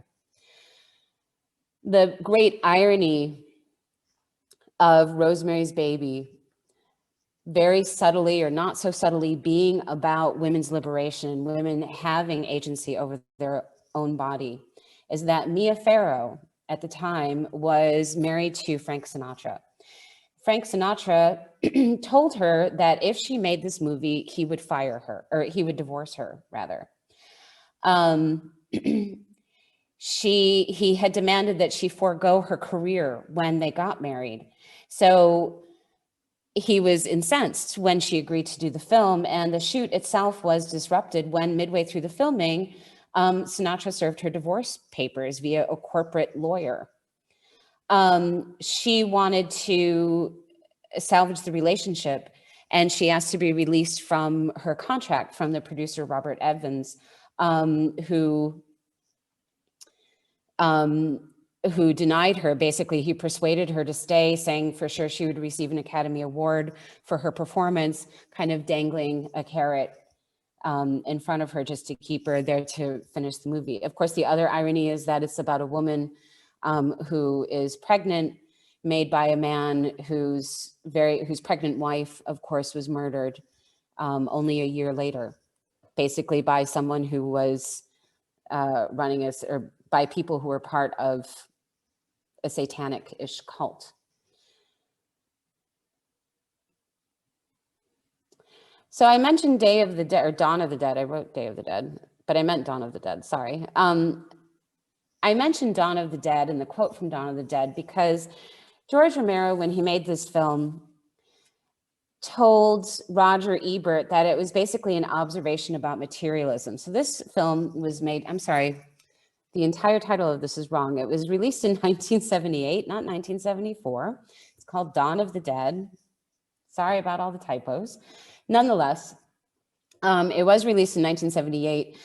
The great irony of Rosemary's Baby, very subtly or not so subtly, being about women's liberation, women having agency over their own body, is that Mia Farrow at the time was married to Frank Sinatra. Frank Sinatra told her that if she made this movie, he would fire her, or he would divorce her, rather. He had demanded that she forego her career when they got married. So he was incensed when she agreed to do the film, and the shoot itself was disrupted when midway through the filming, Sinatra served her divorce papers via a corporate lawyer. She wanted to salvage the relationship, and she asked to be released from her contract from the producer, Robert Evans, who denied her. Basically, he persuaded her to stay, saying for sure she would receive an Academy Award for her performance, kind of dangling a carrot in front of her just to keep her there to finish the movie. Of course, the other irony is that it's about a woman who is pregnant, made by a man whose pregnant wife, of course, was murdered only a year later, basically by someone who was by people who were part of a satanic-ish cult. So I mentioned Day of the Dead, or Dawn of the Dead. I wrote Day of the Dead, but I meant Dawn of the Dead, sorry. I mentioned Dawn of the Dead and the quote from Dawn of the Dead because George Romero, when he made this film, told Roger Ebert that it was basically an observation about materialism. So this film was made, I'm sorry, the entire title of this is wrong. It was released in 1978, not 1974. It's called Dawn of the Dead. Sorry about all the typos. Nonetheless, it was released in 1978.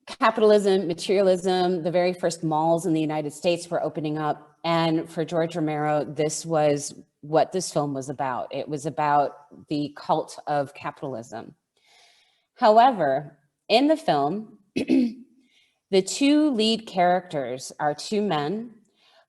Capitalism, materialism, the very first malls in the United States were opening up. And for George Romero, this was what this film was about. It was about the cult of capitalism. However, in the film, the two lead characters are two men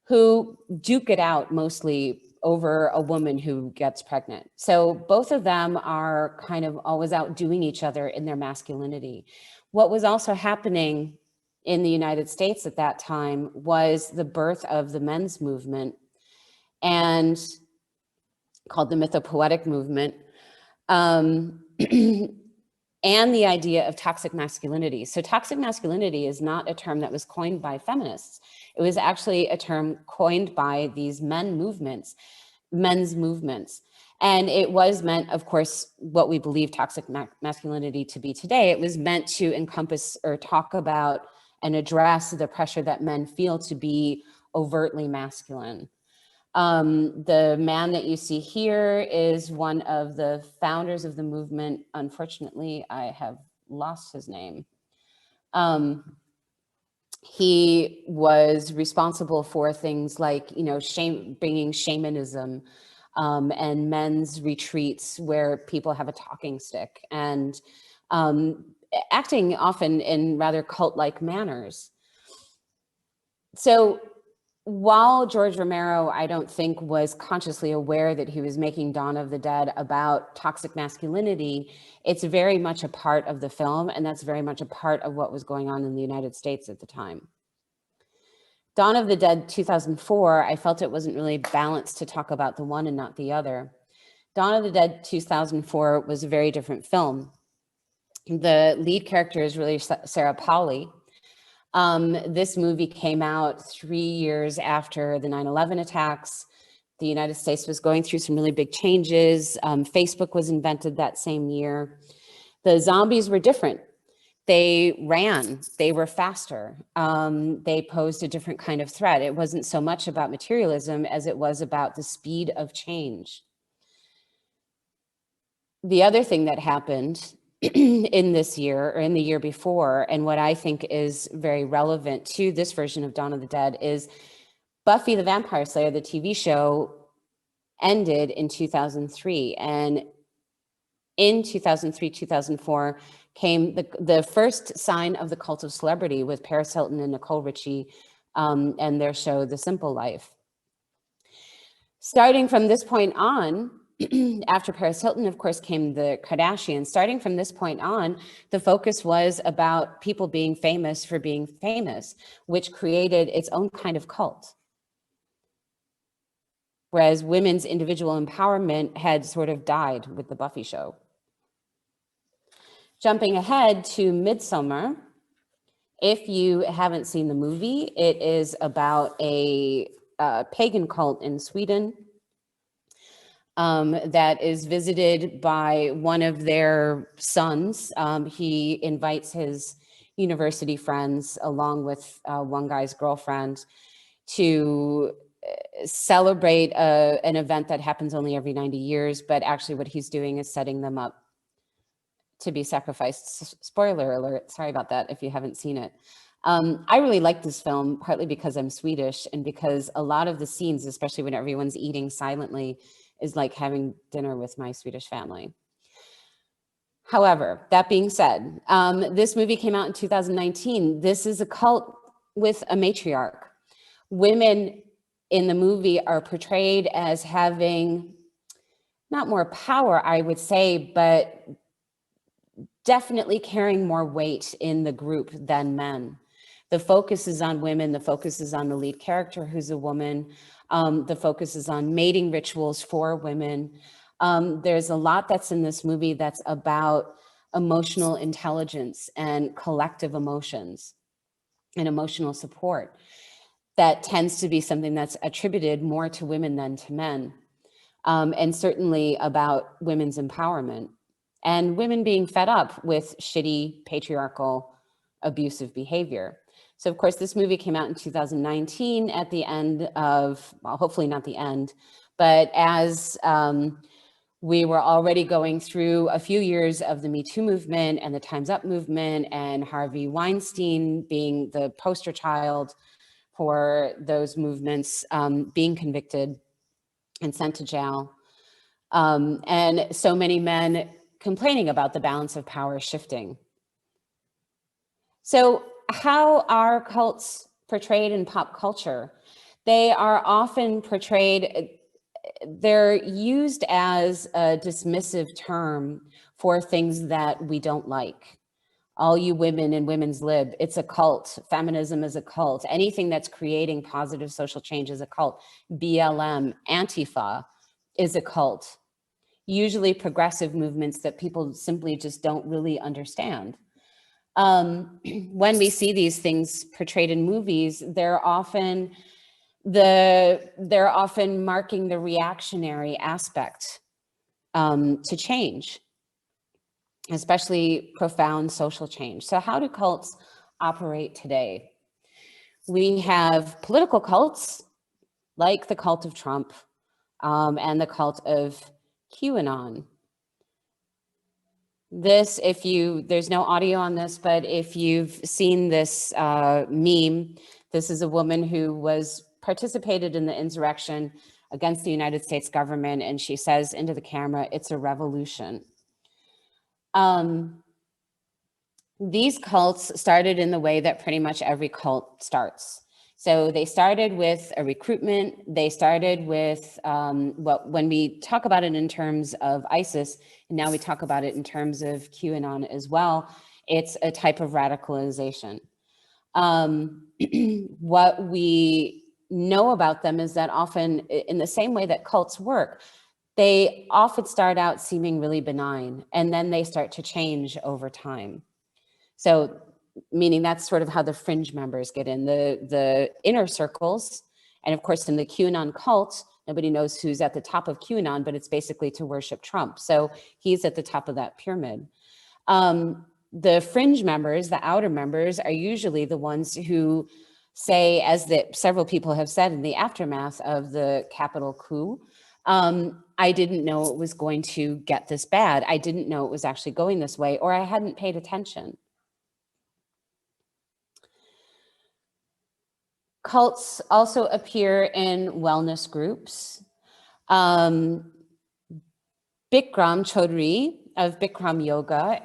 who duke it out mostly over a woman who gets pregnant. So both of them are kind of always outdoing each other in their masculinity. What was also happening in the United States at that time was the birth of the men's movement, and called the mythopoetic movement, and the idea of toxic masculinity. So toxic masculinity is not a term that was coined by feminists. It was actually a term coined by these men's movements. And it was meant, of course, what we believe toxic masculinity to be today. It was meant to encompass or talk about and address the pressure that men feel to be overtly masculine. The man that you see here is one of the founders of the movement. Unfortunately, I have lost his name. He was responsible for things like, bringing shamanism and men's retreats where people have a talking stick, and acting often in rather cult-like manners. So while George Romero, I don't think, was consciously aware that he was making Dawn of the Dead about toxic masculinity, it's very much a part of the film, and that's very much a part of what was going on in the United States at the time. Dawn of the Dead 2004, I felt it wasn't really balanced to talk about the one and not the other. Dawn of the Dead 2004 was a very different film. The lead character is really Sarah Polley. This movie came out 3 years after the 9/11 attacks. The United States was going through some really big changes. Facebook was invented that same year. The zombies were different. They ran, they were faster. They posed a different kind of threat. It wasn't so much about materialism as it was about the speed of change. The other thing that happened in this year or in the year before, and what I think is very relevant to this version of Dawn of the Dead, is Buffy the Vampire Slayer, the TV show, ended in 2003. And in 2003, 2004 came the first sign of the cult of celebrity with Paris Hilton and Nicole Richie and their show, The Simple Life. Starting from this point on, after Paris Hilton, of course, came the Kardashians. Starting from this point on, the focus was about people being famous for being famous, which created its own kind of cult. Whereas women's individual empowerment had sort of died with the Buffy show. Jumping ahead to Midsummer, if you haven't seen the movie, it is about a pagan cult in Sweden that is visited by one of their sons. He invites his university friends along with one guy's girlfriend to celebrate an event that happens only every 90 years, but actually what he's doing is setting them up to be sacrificed. Spoiler alert, sorry about that if you haven't seen it. I really like this film, partly because I'm Swedish and because a lot of the scenes, especially when everyone's eating silently, is like having dinner with my Swedish family. However, that being said, this movie came out in 2019. This is a cult with a matriarch. Women in the movie are portrayed as having not more power, I would say, but definitely carrying more weight in the group than men. The focus is on women. The focus is on the lead character, who's a woman. The focus is on mating rituals for women. There's a lot that's in this movie that's about emotional intelligence and collective emotions and emotional support. That tends to be something that's attributed more to women than to men, and certainly about women's empowerment and women being fed up with shitty, patriarchal, abusive behavior. So of course, this movie came out in 2019 at the end of, well, hopefully not the end, but as we were already going through a few years of the Me Too movement and the Time's Up movement, and Harvey Weinstein being the poster child for those movements, being convicted and sent to jail. And so many men complaining about the balance of power shifting. So how are cults portrayed in pop culture? They are often portrayed, they're used as a dismissive term for things that we don't like. All you women in women's lib, it's a cult. Feminism is a cult. Anything that's creating positive social change is a cult. BLM, Antifa is a cult. Usually progressive movements that people simply just don't really understand. When we see these things portrayed in movies, they're often marking the reactionary aspect to change, especially profound social change. So how do cults operate today? We have political cults like the cult of Trump and the cult of QAnon. This, there's no audio on this, but if you've seen this meme, this is a woman who participated in the insurrection against the United States government, and she says into the camera, "It's a revolution." These cults started in the way that pretty much every cult starts. So they started with a recruitment. They started with, when we talk about it in terms of ISIS, and now we talk about it in terms of QAnon as well, it's a type of radicalization. What we know about them is that often, in the same way that cults work, they often start out seeming really benign, and then they start to change over time. So meaning that's sort of how the fringe members get in. The inner circles, and of course in the QAnon cult, nobody knows who's at the top of QAnon, but it's basically to worship Trump. So he's at the top of that pyramid. The fringe members, the outer members, are usually the ones who say, as several people have said in the aftermath of the Capitol coup, I didn't know it was going to get this bad. I didn't know it was actually going this way, or I hadn't paid attention. Cults also appear in wellness groups. Bikram Chaudhry of Bikram Yoga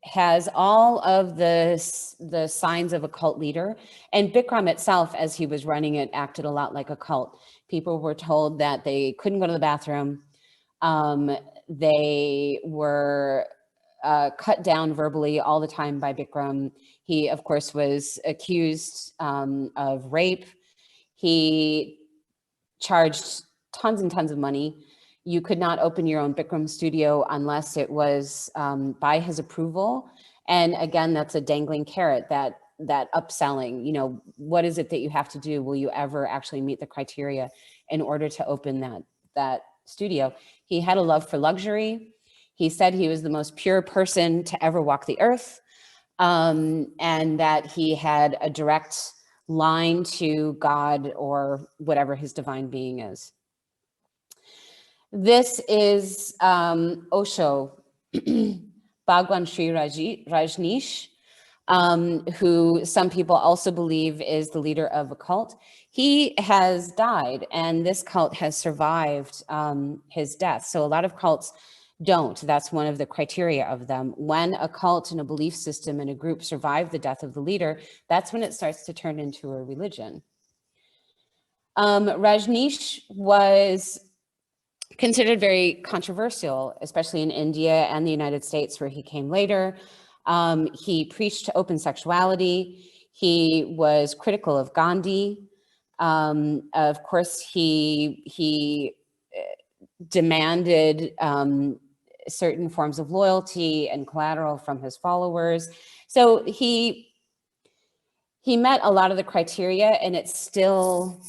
has all of the signs of a cult leader. And Bikram itself, as he was running it, acted a lot like a cult. People were told that they couldn't go to the bathroom. They were cut down verbally all the time by Bikram. He, of course, was accused of rape. He charged tons and tons of money. You could not open your own Bikram studio unless it was by his approval. And again, that's a dangling carrot, that upselling. You know, what is it that you have to do? Will you ever actually meet the criteria in order to open that studio? He had a love for luxury. He said he was the most pure person to ever walk the earth, and that he had a direct line to God or whatever his divine being is. This is Osho, Bhagwan Sri Rajneesh, who some people also believe is the leader of a cult. He has died, and this cult has survived his death. So a lot of cults don't. That's one of the criteria of them. When a cult and a belief system and a group survive the death of the leader, that's when it starts to turn into a religion. Rajneesh was considered very controversial, especially in India and the United States, where he came later. He preached open sexuality. He was critical of Gandhi. Of course, he demanded certain forms of loyalty and collateral from his followers. So he met a lot of the criteria, and it's still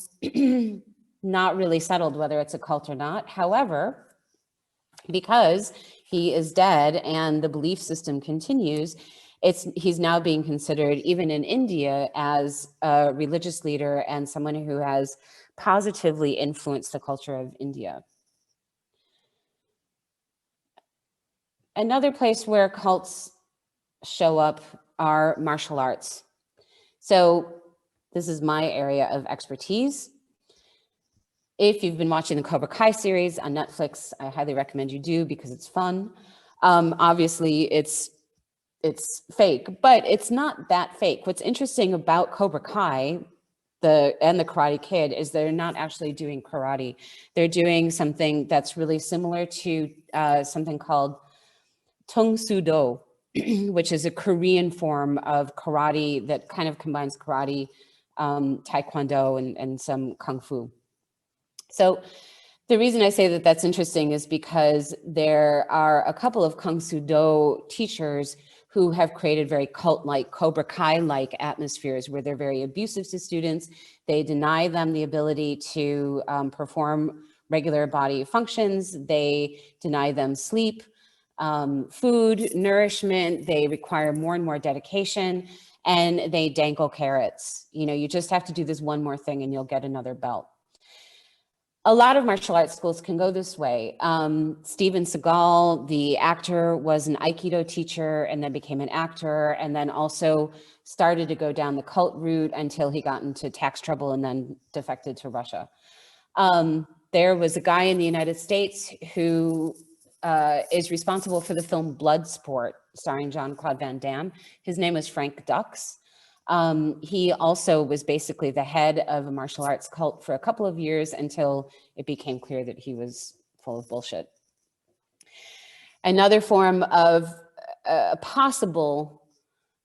not really settled whether it's a cult or not. However, because he is dead and the belief system continues, he's now being considered, even in India, as a religious leader and someone who has positively influenced the culture of India. Another place where cults show up are martial arts. So this is my area of expertise. If you've been watching the Cobra Kai series on Netflix, I highly recommend you do, because it's fun. Obviously, it's fake, but it's not that fake. What's interesting about Cobra Kai and the Karate Kid is they're not actually doing karate. They're doing something that's really similar to something called Tung Soo Do, which is a Korean form of karate that kind of combines karate, taekwondo, and some kung fu. So the reason I say that that's interesting is because there are a couple of Kung Soo Do teachers who have created very cult-like, Cobra Kai-like atmospheres where they're very abusive to students. They deny them the ability to perform regular body functions. They deny them sleep, food, nourishment. They require more and more dedication, and they dangle carrots. You know, you just have to do this one more thing and you'll get another belt. A lot of martial arts schools can go this way. Steven Seagal, the actor, was an Aikido teacher and then became an actor, and then also started to go down the cult route until he got into tax trouble and then defected to Russia. There was a guy in the United States who is responsible for the film Bloodsport, starring Jean-Claude Van Damme. His name was Frank Dux. He also was basically the head of a martial arts cult for a couple of years until it became clear that he was full of bullshit. Another form of a possible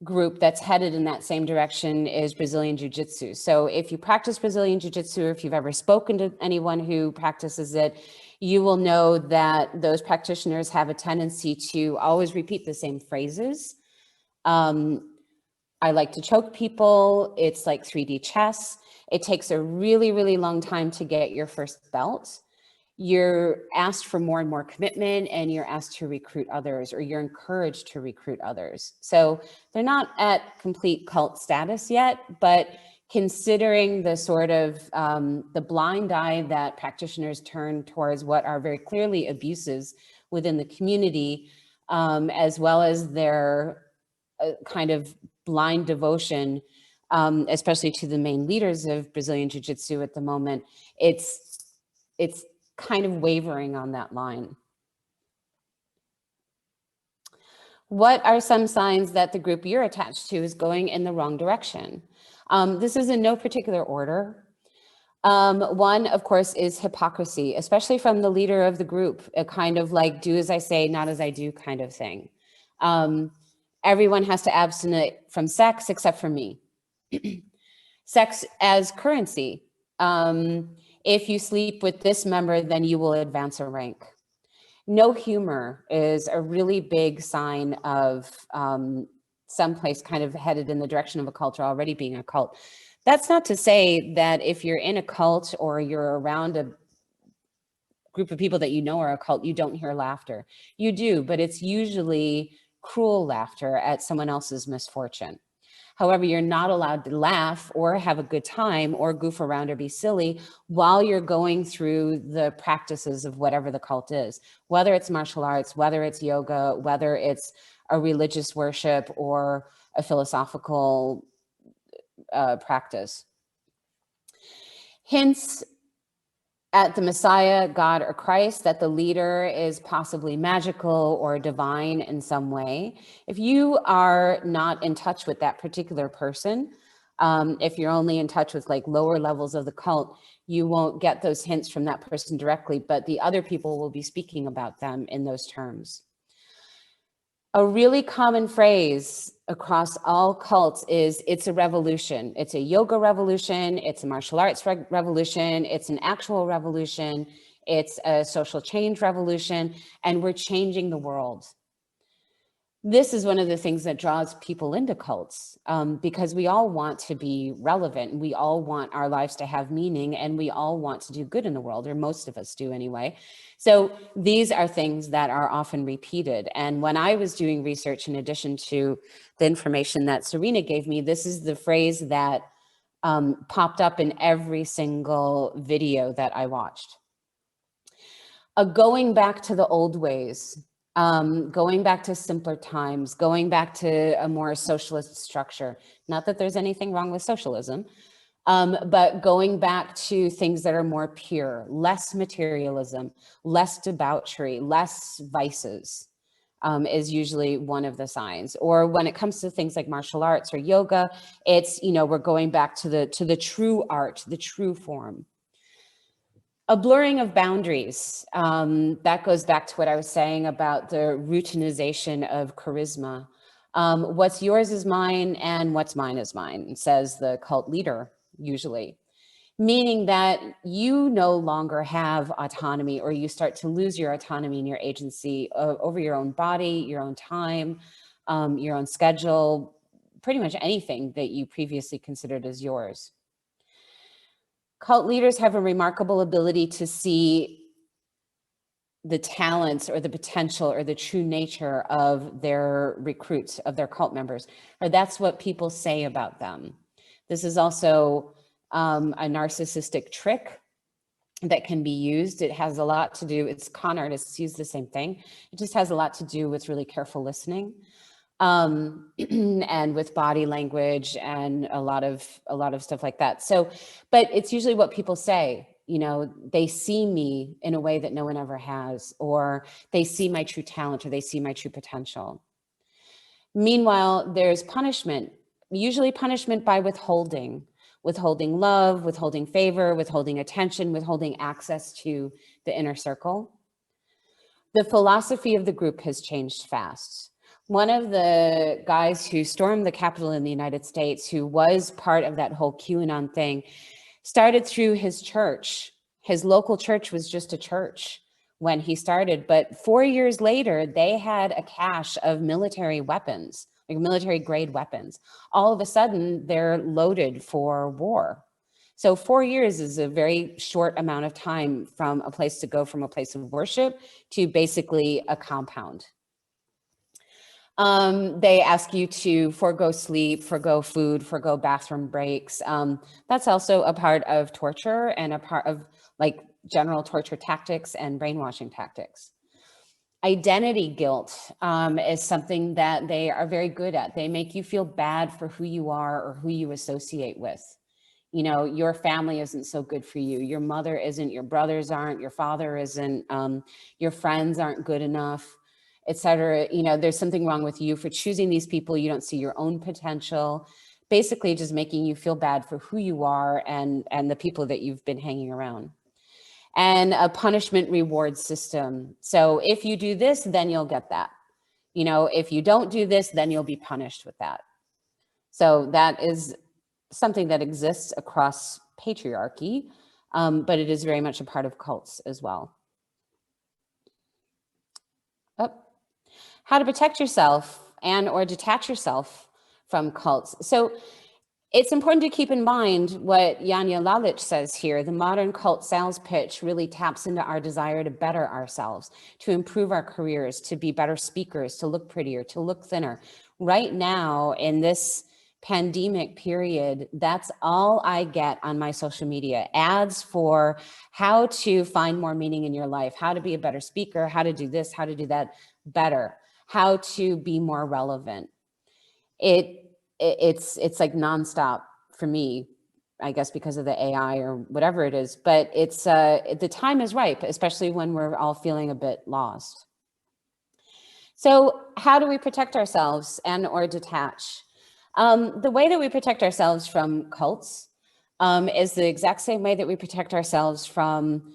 group that's headed in that same direction is Brazilian Jiu Jitsu. So if you practice Brazilian Jiu Jitsu, or if you've ever spoken to anyone who practices it, you will know that those practitioners have a tendency to always repeat the same phrases. I like to choke people. It's like 3D chess. It takes a really, really long time to get your first belt. You're asked for more and more commitment, and you're asked to recruit others, or you're encouraged to recruit others. So they're not at complete cult status yet, but considering the sort of the blind eye that practitioners turn towards what are very clearly abuses within the community, as well as their kind of blind devotion, especially to the main leaders of Brazilian Jiu Jitsu at the moment, it's kind of wavering on that line. What are some signs that the group you're attached to is going in the wrong direction? This is in no particular order. One, of course, is hypocrisy, especially from the leader of the group, a kind of like do as I say, not as I do kind of thing. Everyone has to abstain from sex except for me. Sex as currency. If you sleep with this member, then you will advance a rank. No humor is a really big sign of someplace kind of headed in the direction of a cult or already being a cult. That's not to say that if you're in a cult or you're around a group of people that you know are a cult, you don't hear laughter. You do, but it's usually cruel laughter at someone else's misfortune. However, you're not allowed to laugh or have a good time or goof around or be silly while you're going through the practices of whatever the cult is, whether it's martial arts, whether it's yoga, whether it's a religious worship or a philosophical practice. Hints at the Messiah, God, or Christ, that the leader is possibly magical or divine in some way. If you are not in touch with that particular person, if you're only in touch with like lower levels of the cult, you won't get those hints from that person directly, but the other people will be speaking about them in those terms. A really common phrase across all cults is it's a revolution. It's a yoga revolution. It's a martial arts revolution. It's an actual revolution. It's a social change revolution. And we're changing the world. This is one of the things that draws people into cults, because we all want to be relevant. And we all want our lives to have meaning, and we all want to do good in the world, or most of us do anyway. So these are things that are often repeated. And when I was doing research, in addition to the information that Serena gave me, this is the phrase that popped up in every single video that I watched. Going back to the old ways. Going back to simpler times, going back to a more socialist structure. Not that there's anything wrong with socialism, but going back to things that are more pure, less materialism, less debauchery, less vices is usually one of the signs. Or when it comes to things like martial arts or yoga, it's, you know, we're going back to the true art, the true form. A blurring of boundaries. That goes back to what I was saying about the routinization of charisma. What's yours is mine, and what's mine is mine, says the cult leader, usually. Meaning that you no longer have autonomy, or you start to lose your autonomy and your agency over your own body, your own time, your own schedule, pretty much anything that you previously considered as yours. Cult leaders have a remarkable ability to see the talents or the potential or the true nature of their recruits, of their cult members, or that's what people say about them. This is also a narcissistic trick that can be used. It has a lot to do, it's con artists use the same thing. It just has a lot to do with really careful listening. And with body language and a lot of stuff like that. So, but it's usually what people say, you know, they see me in a way that no one ever has, or they see my true talent, or they see my true potential. Meanwhile, there's punishment, usually punishment by withholding love, withholding favor, withholding attention, withholding access to the inner circle. The philosophy of the group has changed fast. One of the guys who stormed the Capitol in the United States, who was part of that whole QAnon thing, started through his church. His local church was just a church when he started, but 4 years later, they had a cache of military weapons like military grade weapons. All of a sudden, they're loaded for war. So 4 years is a very short amount of time from a place to go from a place of worship to basically a compound. They ask you to forego sleep, forego food, forego bathroom breaks. That's also a part of torture and a part of like general torture tactics and brainwashing tactics. Identity guilt is something that they are very good at. They make you feel bad for who you are or who you associate with. You know, your family isn't so good for you. Your mother isn't, your brothers aren't, your father isn't, your friends aren't good enough, etc. You know, there's something wrong with you for choosing these people. You don't see your own potential, basically just making you feel bad for who you are and the people that you've been hanging around. And a punishment reward system. So if you do this, then you'll get that. You know, if you don't do this, then you'll be punished with that. So that is something that exists across patriarchy, but it is very much a part of cults as well. Oh. How to protect yourself and or detach yourself from cults. So it's important to keep in mind what Eli Lewy says here. The modern cult sales pitch really taps into our desire to better ourselves, to improve our careers, to be better speakers, to look prettier, to look thinner. Right now, in this pandemic period, that's all I get on my social media. Ads for how to find more meaning in your life, how to be a better speaker, how to do this, how to do that better, how to be more relevant. It's like nonstop for me, I guess because of the AI or whatever it is, but it's the time is ripe, especially when we're all feeling a bit lost. So how do we protect ourselves and or detach? The way that we protect ourselves from cults is the exact same way that we protect ourselves from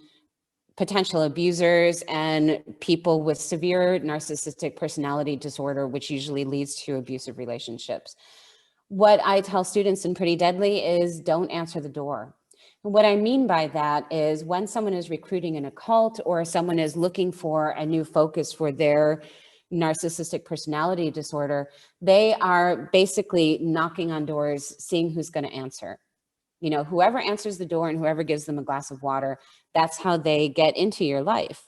potential abusers and people with severe narcissistic personality disorder, which usually leads to abusive relationships. What I tell students in Pretty Deadly is don't answer the door. And what I mean by that is when someone is recruiting in a cult or someone is looking for a new focus for their narcissistic personality disorder, they are basically knocking on doors, seeing who's going to answer. You know, whoever answers the door and whoever gives them a glass of water, that's how they get into your life.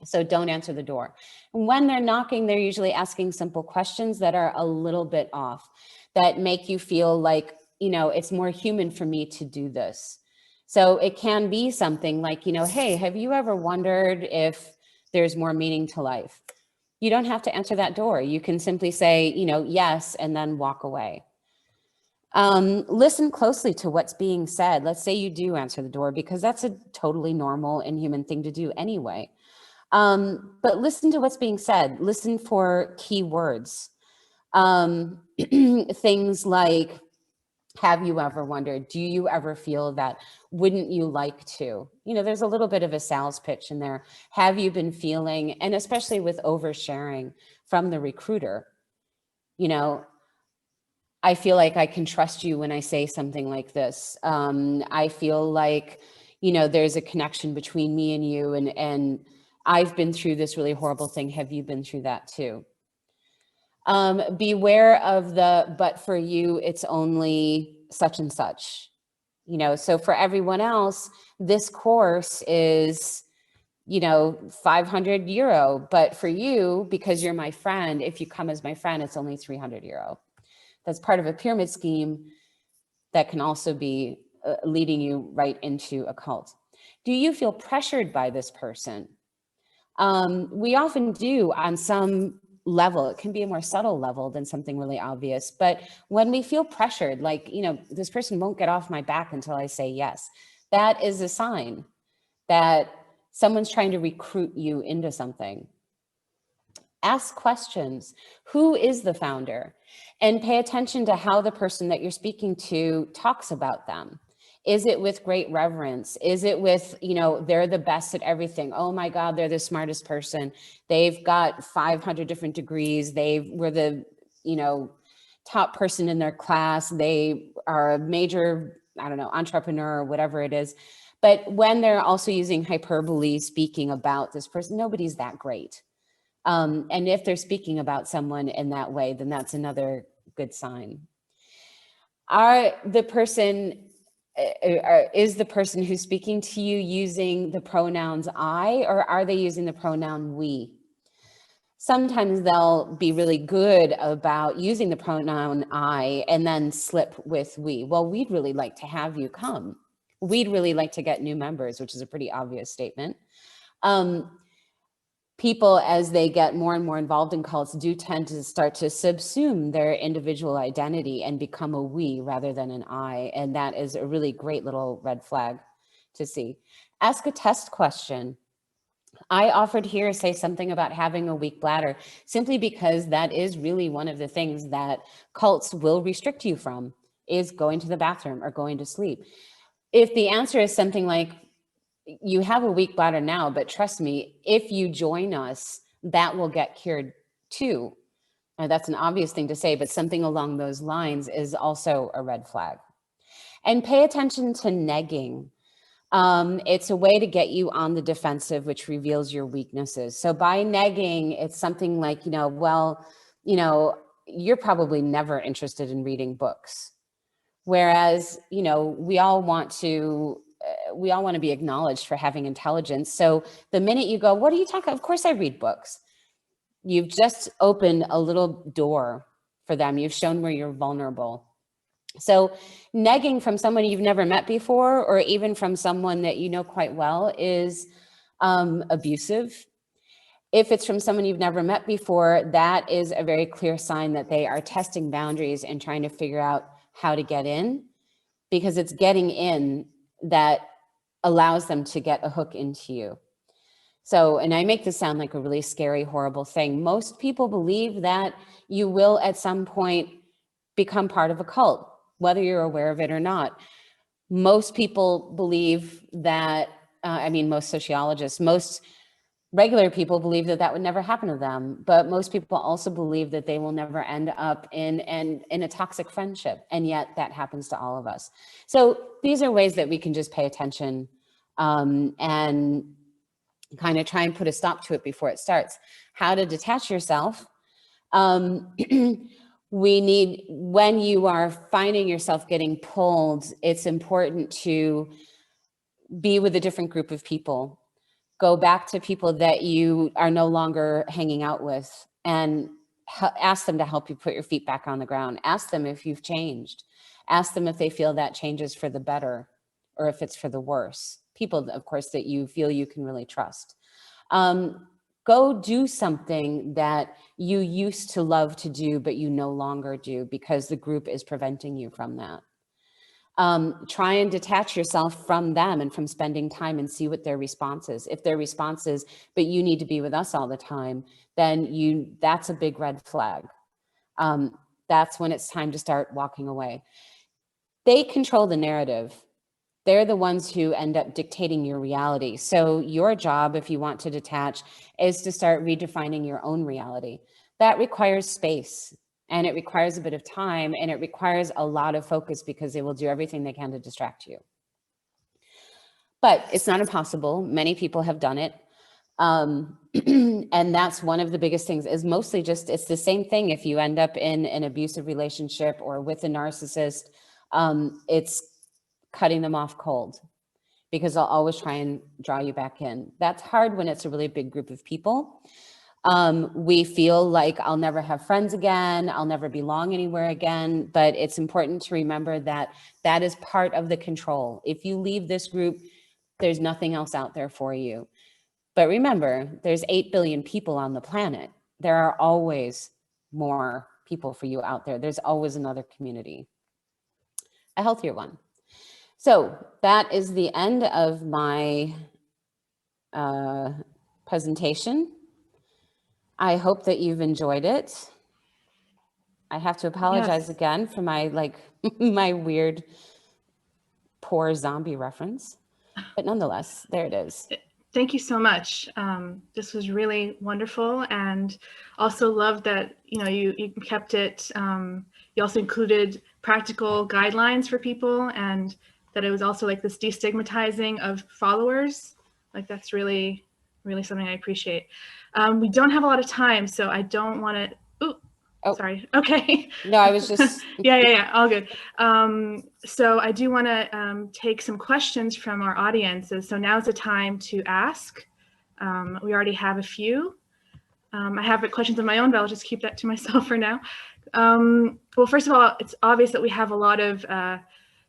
So don't answer the door. And when they're knocking, they're usually asking simple questions that are a little bit off, that make you feel like, you know, it's more human for me to do this. So it can be something like, you know, hey, have you ever wondered if there's more meaning to life? You don't have to answer that door. You can simply say, you know, yes, and then walk away. Listen closely to what's being said. Let's say you do answer the door, because that's a totally normal and human thing to do anyway. But listen to what's being said. Listen for key words. Things like, have you ever wondered? Do you ever feel that? Wouldn't you like to? You know, there's a little bit of a sales pitch in there. Have you been feeling, and especially with oversharing from the recruiter, you know, I feel like I can trust you when I say something like this. I feel like, you know, there's a connection between me and you, and I've been through this really horrible thing. Have you been through that too? Beware of the, but for you, it's only such and such. You know, so for everyone else, this course is, you know, 500 euro, but for you, because you're my friend, if you come as my friend, it's only 300 euro. That's part of a pyramid scheme that can also be leading you right into a cult. Do you feel pressured by this person? We often do on some level. It can be a more subtle level than something really obvious. But when we feel pressured, like, you know, this person won't get off my back until I say yes, that is a sign that someone's trying to recruit you into something. Ask questions. Who is the founder? And pay attention to how the person that you're speaking to talks about them. Is it with great reverence? Is it with, you know, they're the best at everything. Oh my God, they're the smartest person. They've got 500 different degrees. They were the, you know, top person in their class. They are a major, I don't know, entrepreneur or whatever it is. But when they're also using hyperbole, speaking about this person, nobody's that great. And if they're speaking about someone in that way, then that's another good sign. Is the person who's speaking to you using the pronouns I, or are they using the pronoun we? Sometimes they'll be really good about using the pronoun I and then slip with we. Well, we'd really like to have you come. We'd really like to get new members, which is a pretty obvious statement. People, as they get more and more involved in cults, do tend to start to subsume their individual identity and become a we rather than an I. And that is a really great little red flag to see. Ask a test question. I offered here to say something about having a weak bladder, simply because that is really one of the things that cults will restrict you from, is going to the bathroom or going to sleep. If the answer is something like, you have a weak bladder now, but trust me, if you join us, that will get cured too. Now, that's an obvious thing to say, but something along those lines is also a red flag. And pay attention to negging. It's a way to get you on the defensive, which reveals your weaknesses. So by negging, it's something like, well, you're probably never interested in reading books. Whereas, we all want to be acknowledged for having intelligence. So the minute you go, what are you talking about? Of course I read books. You've just opened a little door for them. You've shown where you're vulnerable. So negging from someone you've never met before, or even from someone that you know quite well, is abusive. If it's from someone you've never met before, that is a very clear sign that they are testing boundaries and trying to figure out how to get in, because it's getting in that allows them to get a hook into you. So, and I make this sound like a really scary, horrible thing. Most people believe that you will at some point become part of a cult, whether you're aware of it or not. Most people believe that, most sociologists, most regular people believe that that would never happen to them, but most people also believe that they will never end up in a toxic friendship, and yet that happens to all of us. So these are ways that we can just pay attention and kind of try and put a stop to it before it starts. How to detach yourself. When you are finding yourself getting pulled, it's important to be with a different group of people. Go back to people that you are no longer hanging out with and ask them to help you put your feet back on the ground. Ask them if you've changed. Ask them if they feel that change is for the better or if it's for the worse. People, of course, that you feel you can really trust. Go do something that you used to love to do, but you no longer do because the group is preventing you from that. Try and detach yourself from them and from spending time and see what their response is. If their response is, but you need to be with us all the time, then that's a big red flag. That's when it's time to start walking away. They control the narrative. They're the ones who end up dictating your reality. So your job, if you want to detach, is to start redefining your own reality. That requires space. And it requires a bit of time, and it requires a lot of focus because they will do everything they can to distract you. But it's not impossible. Many people have done it. And that's one of the biggest things, is mostly just, it's the same thing if you end up in an abusive relationship or with a narcissist. It's cutting them off cold, because they'll always try and draw you back in. That's hard when it's a really big group of people. We feel like I'll never have friends again, I'll never belong anywhere again, but it's important to remember that that is part of the control. If you leave this group, there's nothing else out there for you. But remember, there's 8 billion people on the planet. There are always more people for you out there. There's always another community, a healthier one. So that is the end of my presentation. I hope that you've enjoyed it. I have to apologize again for my my weird, poor zombie reference, but nonetheless, there it is. Thank you so much. This was really wonderful, and also love that you kept it. You also included practical guidelines for people, and that it was also like this destigmatizing of followers. Like that's really really something I appreciate. We don't have a lot of time, so I don't want to. Oh, sorry. Okay. no, I was just. yeah. All good. So I do want to take some questions from our audiences. So now's the time to ask. We already have a few. I have questions of my own, but I'll just keep that to myself for now. Well, first of all, it's obvious that we have a lot of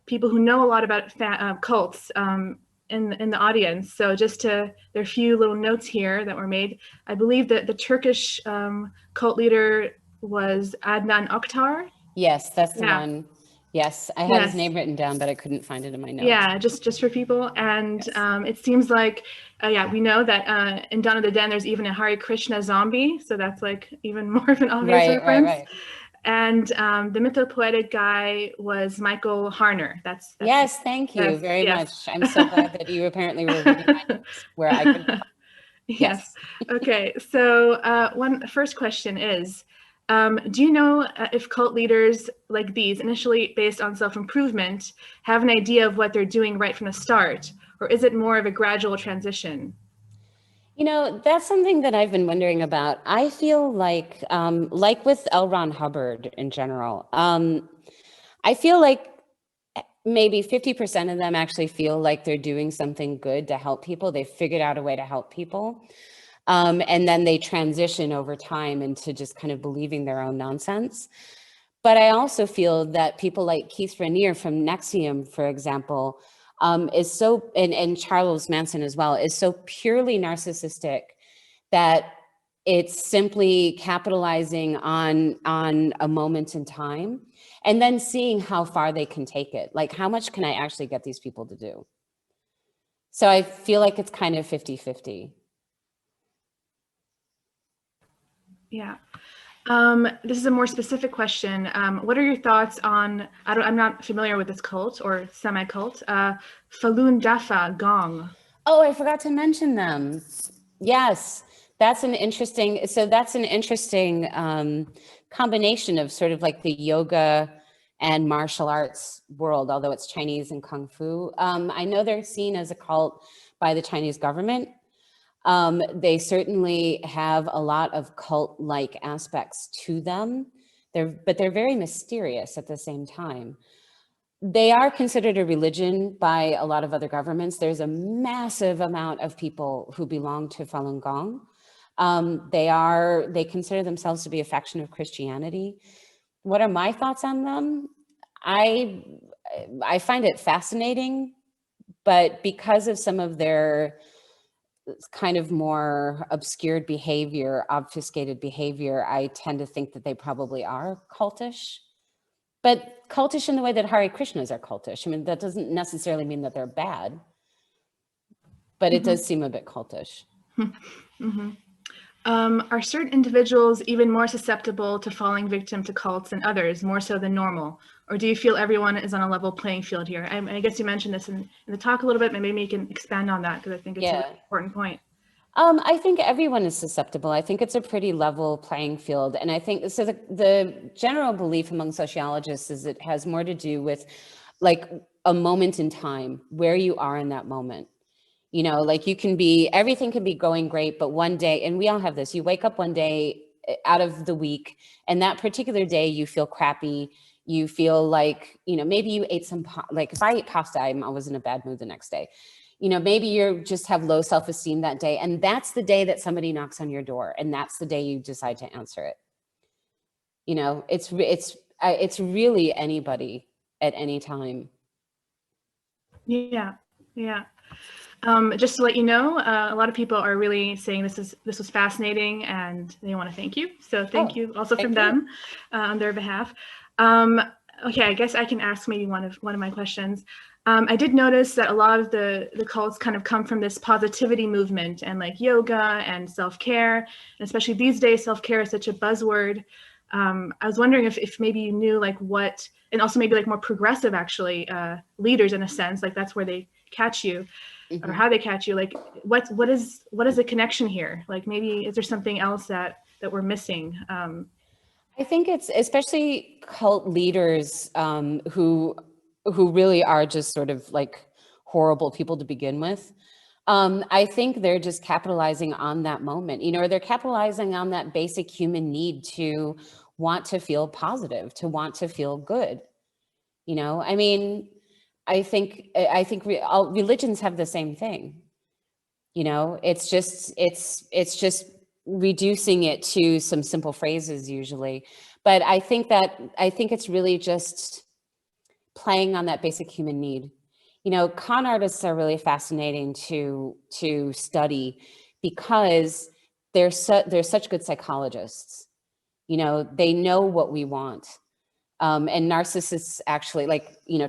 people who know a lot about cults in the audience. So there are a few little notes here that were made. I believe that the Turkish cult leader was Adnan Oktar. Yes, that's the one. Yes, I had his name written down, but I couldn't find it in my notes. Yeah, just for people. And it seems like, we know that in Dawn of the Den, there's even a Hare Krishna zombie. So that's like even more of an obvious reference. Right. And the mythopoetic guy was Michael Harner. That's yes, thank you very much. I'm so glad that you apparently were reading my notes where I could. Yes. Okay. So first question is, do you know if cult leaders like these, initially based on self-improvement, have an idea of what they're doing right from the start, or is it more of a gradual transition? You know, that's something that I've been wondering about. I feel like with L. Ron Hubbard in general, I feel like maybe 50% of them actually feel like they're doing something good to help people. They've figured out a way to help people. And then they transition over time into just kind of believing their own nonsense. But I also feel that people like Keith Raniere from Nexium, for example, is so, and Charles Manson as well, is so purely narcissistic that it's simply capitalizing on a moment in time and then seeing how far they can take it. Like, how much can I actually get these people to do? So I feel like it's kind of 50-50. Yeah. This is a more specific question. What are your thoughts on, I'm not familiar with this cult or semi-cult, Falun Dafa Gong? Oh, I forgot to mention them. Yes, that's an interesting combination of sort of like the yoga and martial arts world, although it's Chinese and Kung Fu. I know they're seen as a cult by the Chinese government. They certainly have a lot of cult-like aspects to them, but they're very mysterious at the same time. They are considered a religion by a lot of other governments. There's a massive amount of people who belong to Falun Gong. They consider themselves to be a faction of Christianity. What are my thoughts on them? I find it fascinating, but because of some of their kind of more obscured behavior, obfuscated behavior, I tend to think that they probably are cultish. But cultish in the way that Hare Krishnas are cultish. I mean, that doesn't necessarily mean that they're bad, but it does seem a bit cultish. Are certain individuals even more susceptible to falling victim to cults than others, more so than normal? Or do you feel everyone is on a level playing field here? I guess you mentioned this in the talk a little bit, but maybe you can expand on that because I think it's a really important point. I think everyone is susceptible. I think it's a pretty level playing field. And I think, so the general belief among sociologists is it has more to do with like a moment in time, where you are in that moment. You know, like everything can be going great, but one day, and we all have this, you wake up one day out of the week and that particular day you feel crappy. You feel like, you know, maybe you ate like if I ate pasta, I'm always in a bad mood the next day. You know, maybe you just have low self-esteem that day. And that's the day that somebody knocks on your door. And that's the day you decide to answer it. You know, it's really anybody at any time. Yeah. Just to let you know, a lot of people are really saying this was fascinating and they want to thank you. So thank you also from them on their behalf. Okay, I guess I can ask maybe one of my questions. I did notice that a lot of the cults kind of come from this positivity movement and like yoga and self-care, and especially these days, self-care is such a buzzword. I was wondering if maybe you knew like what, and also maybe like more progressive actually leaders in a sense, like that's where they catch you or how they catch you. Like what is the connection here? Like maybe is there something else that we're missing? I think it's especially cult leaders who really are just sort of like horrible people to begin with. I think they're just capitalizing on that moment, or they're capitalizing on that basic human need to want to feel positive, to want to feel good. I mean, I think all religions have the same thing. It's just reducing it to some simple phrases usually. But I think it's really just playing on that basic human need. Con artists are really fascinating to study because they're such good psychologists. They know what we want. And narcissists actually,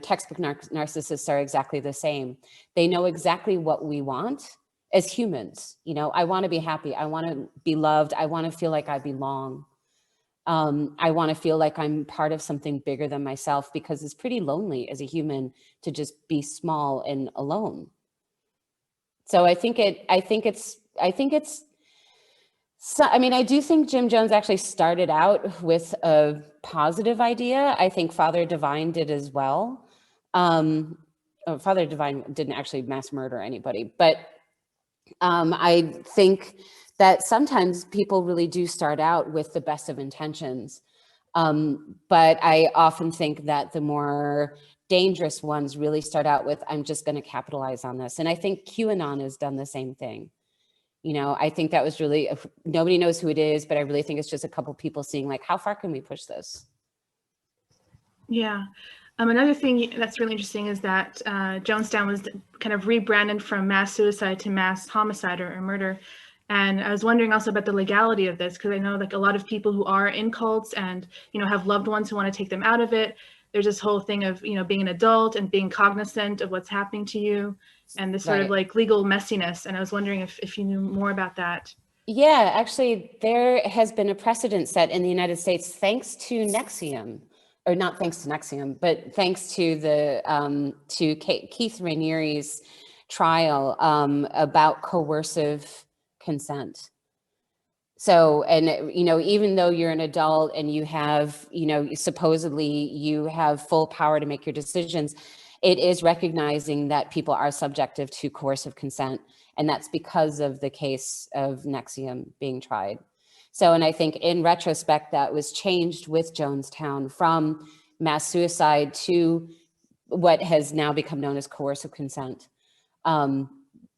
textbook narcissists are exactly the same. They know exactly what we want as humans. I want to be happy. I want to be loved. I want to feel like I belong. I want to feel like I'm part of something bigger than myself, because it's pretty lonely as a human to just be small and alone. So I do think Jim Jones actually started out with a positive idea. I think Father Divine did as well. Father Divine didn't actually mass murder anybody, but I think that sometimes people really do start out with the best of intentions. But I often think that the more dangerous ones really start out with, I'm just going to capitalize on this. And I think QAnon has done the same thing. I think that was really, nobody knows who it is, but I really think it's just a couple people seeing like, how far can we push this? Yeah. Another thing that's really interesting is that Jonestown was kind of rebranded from mass suicide to mass homicide or murder. And I was wondering also about the legality of this, because I know like a lot of people who are in cults and, have loved ones who want to take them out of it. There's this whole thing of, being an adult and being cognizant of what's happening to you, and this sort of like legal messiness. And I was wondering if you knew more about that. Yeah, actually, there has been a precedent set in the United States thanks to Nexium. Or not thanks to Nexium, but thanks to Keith Raniere's trial about coercive consent. So, and even though you're an adult and you have, supposedly you have full power to make your decisions, it is recognizing that people are subjective to coercive consent, and that's because of the case of Nexium being tried. So, and I think in retrospect, that was changed with Jonestown from mass suicide to what has now become known as coercive consent.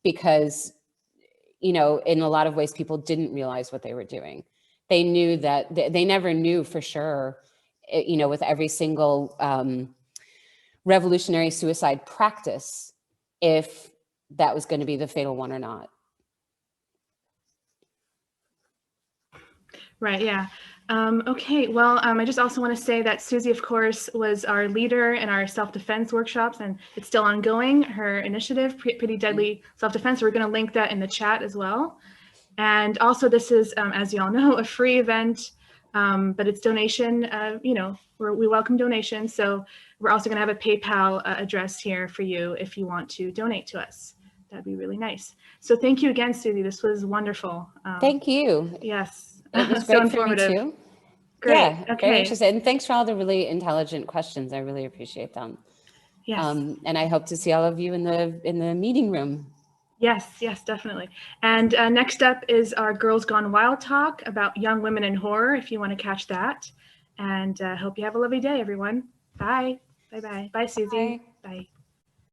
Because, in a lot of ways, people didn't realize what they were doing. They knew that they never knew for sure, with every single revolutionary suicide practice, if that was going to be the fatal one or not. Right, yeah. Okay, well, I just also want to say that Susie, of course, was our leader in our self-defense workshops, and it's still ongoing, her initiative, Pretty Deadly Self-Defense. We're going to link that in the chat as well. And also, this is, as you all know, a free event, but it's donation, we welcome donations. So we're also going to have a PayPal address here for you if you want to donate to us. That'd be really nice. So thank you again, Susie. This was wonderful. Thank you. Yes. It was great for me too. Great. Yeah, okay. Very interested. And thanks for all the really intelligent questions. I really appreciate them. Yes. And I hope to see all of you in the meeting room. Yes, definitely. And next up is our Girls Gone Wild talk about young women in horror, if you want to catch that. And hope you have a lovely day, everyone. Bye. Bye-bye. Bye, Susie. Bye. Bye.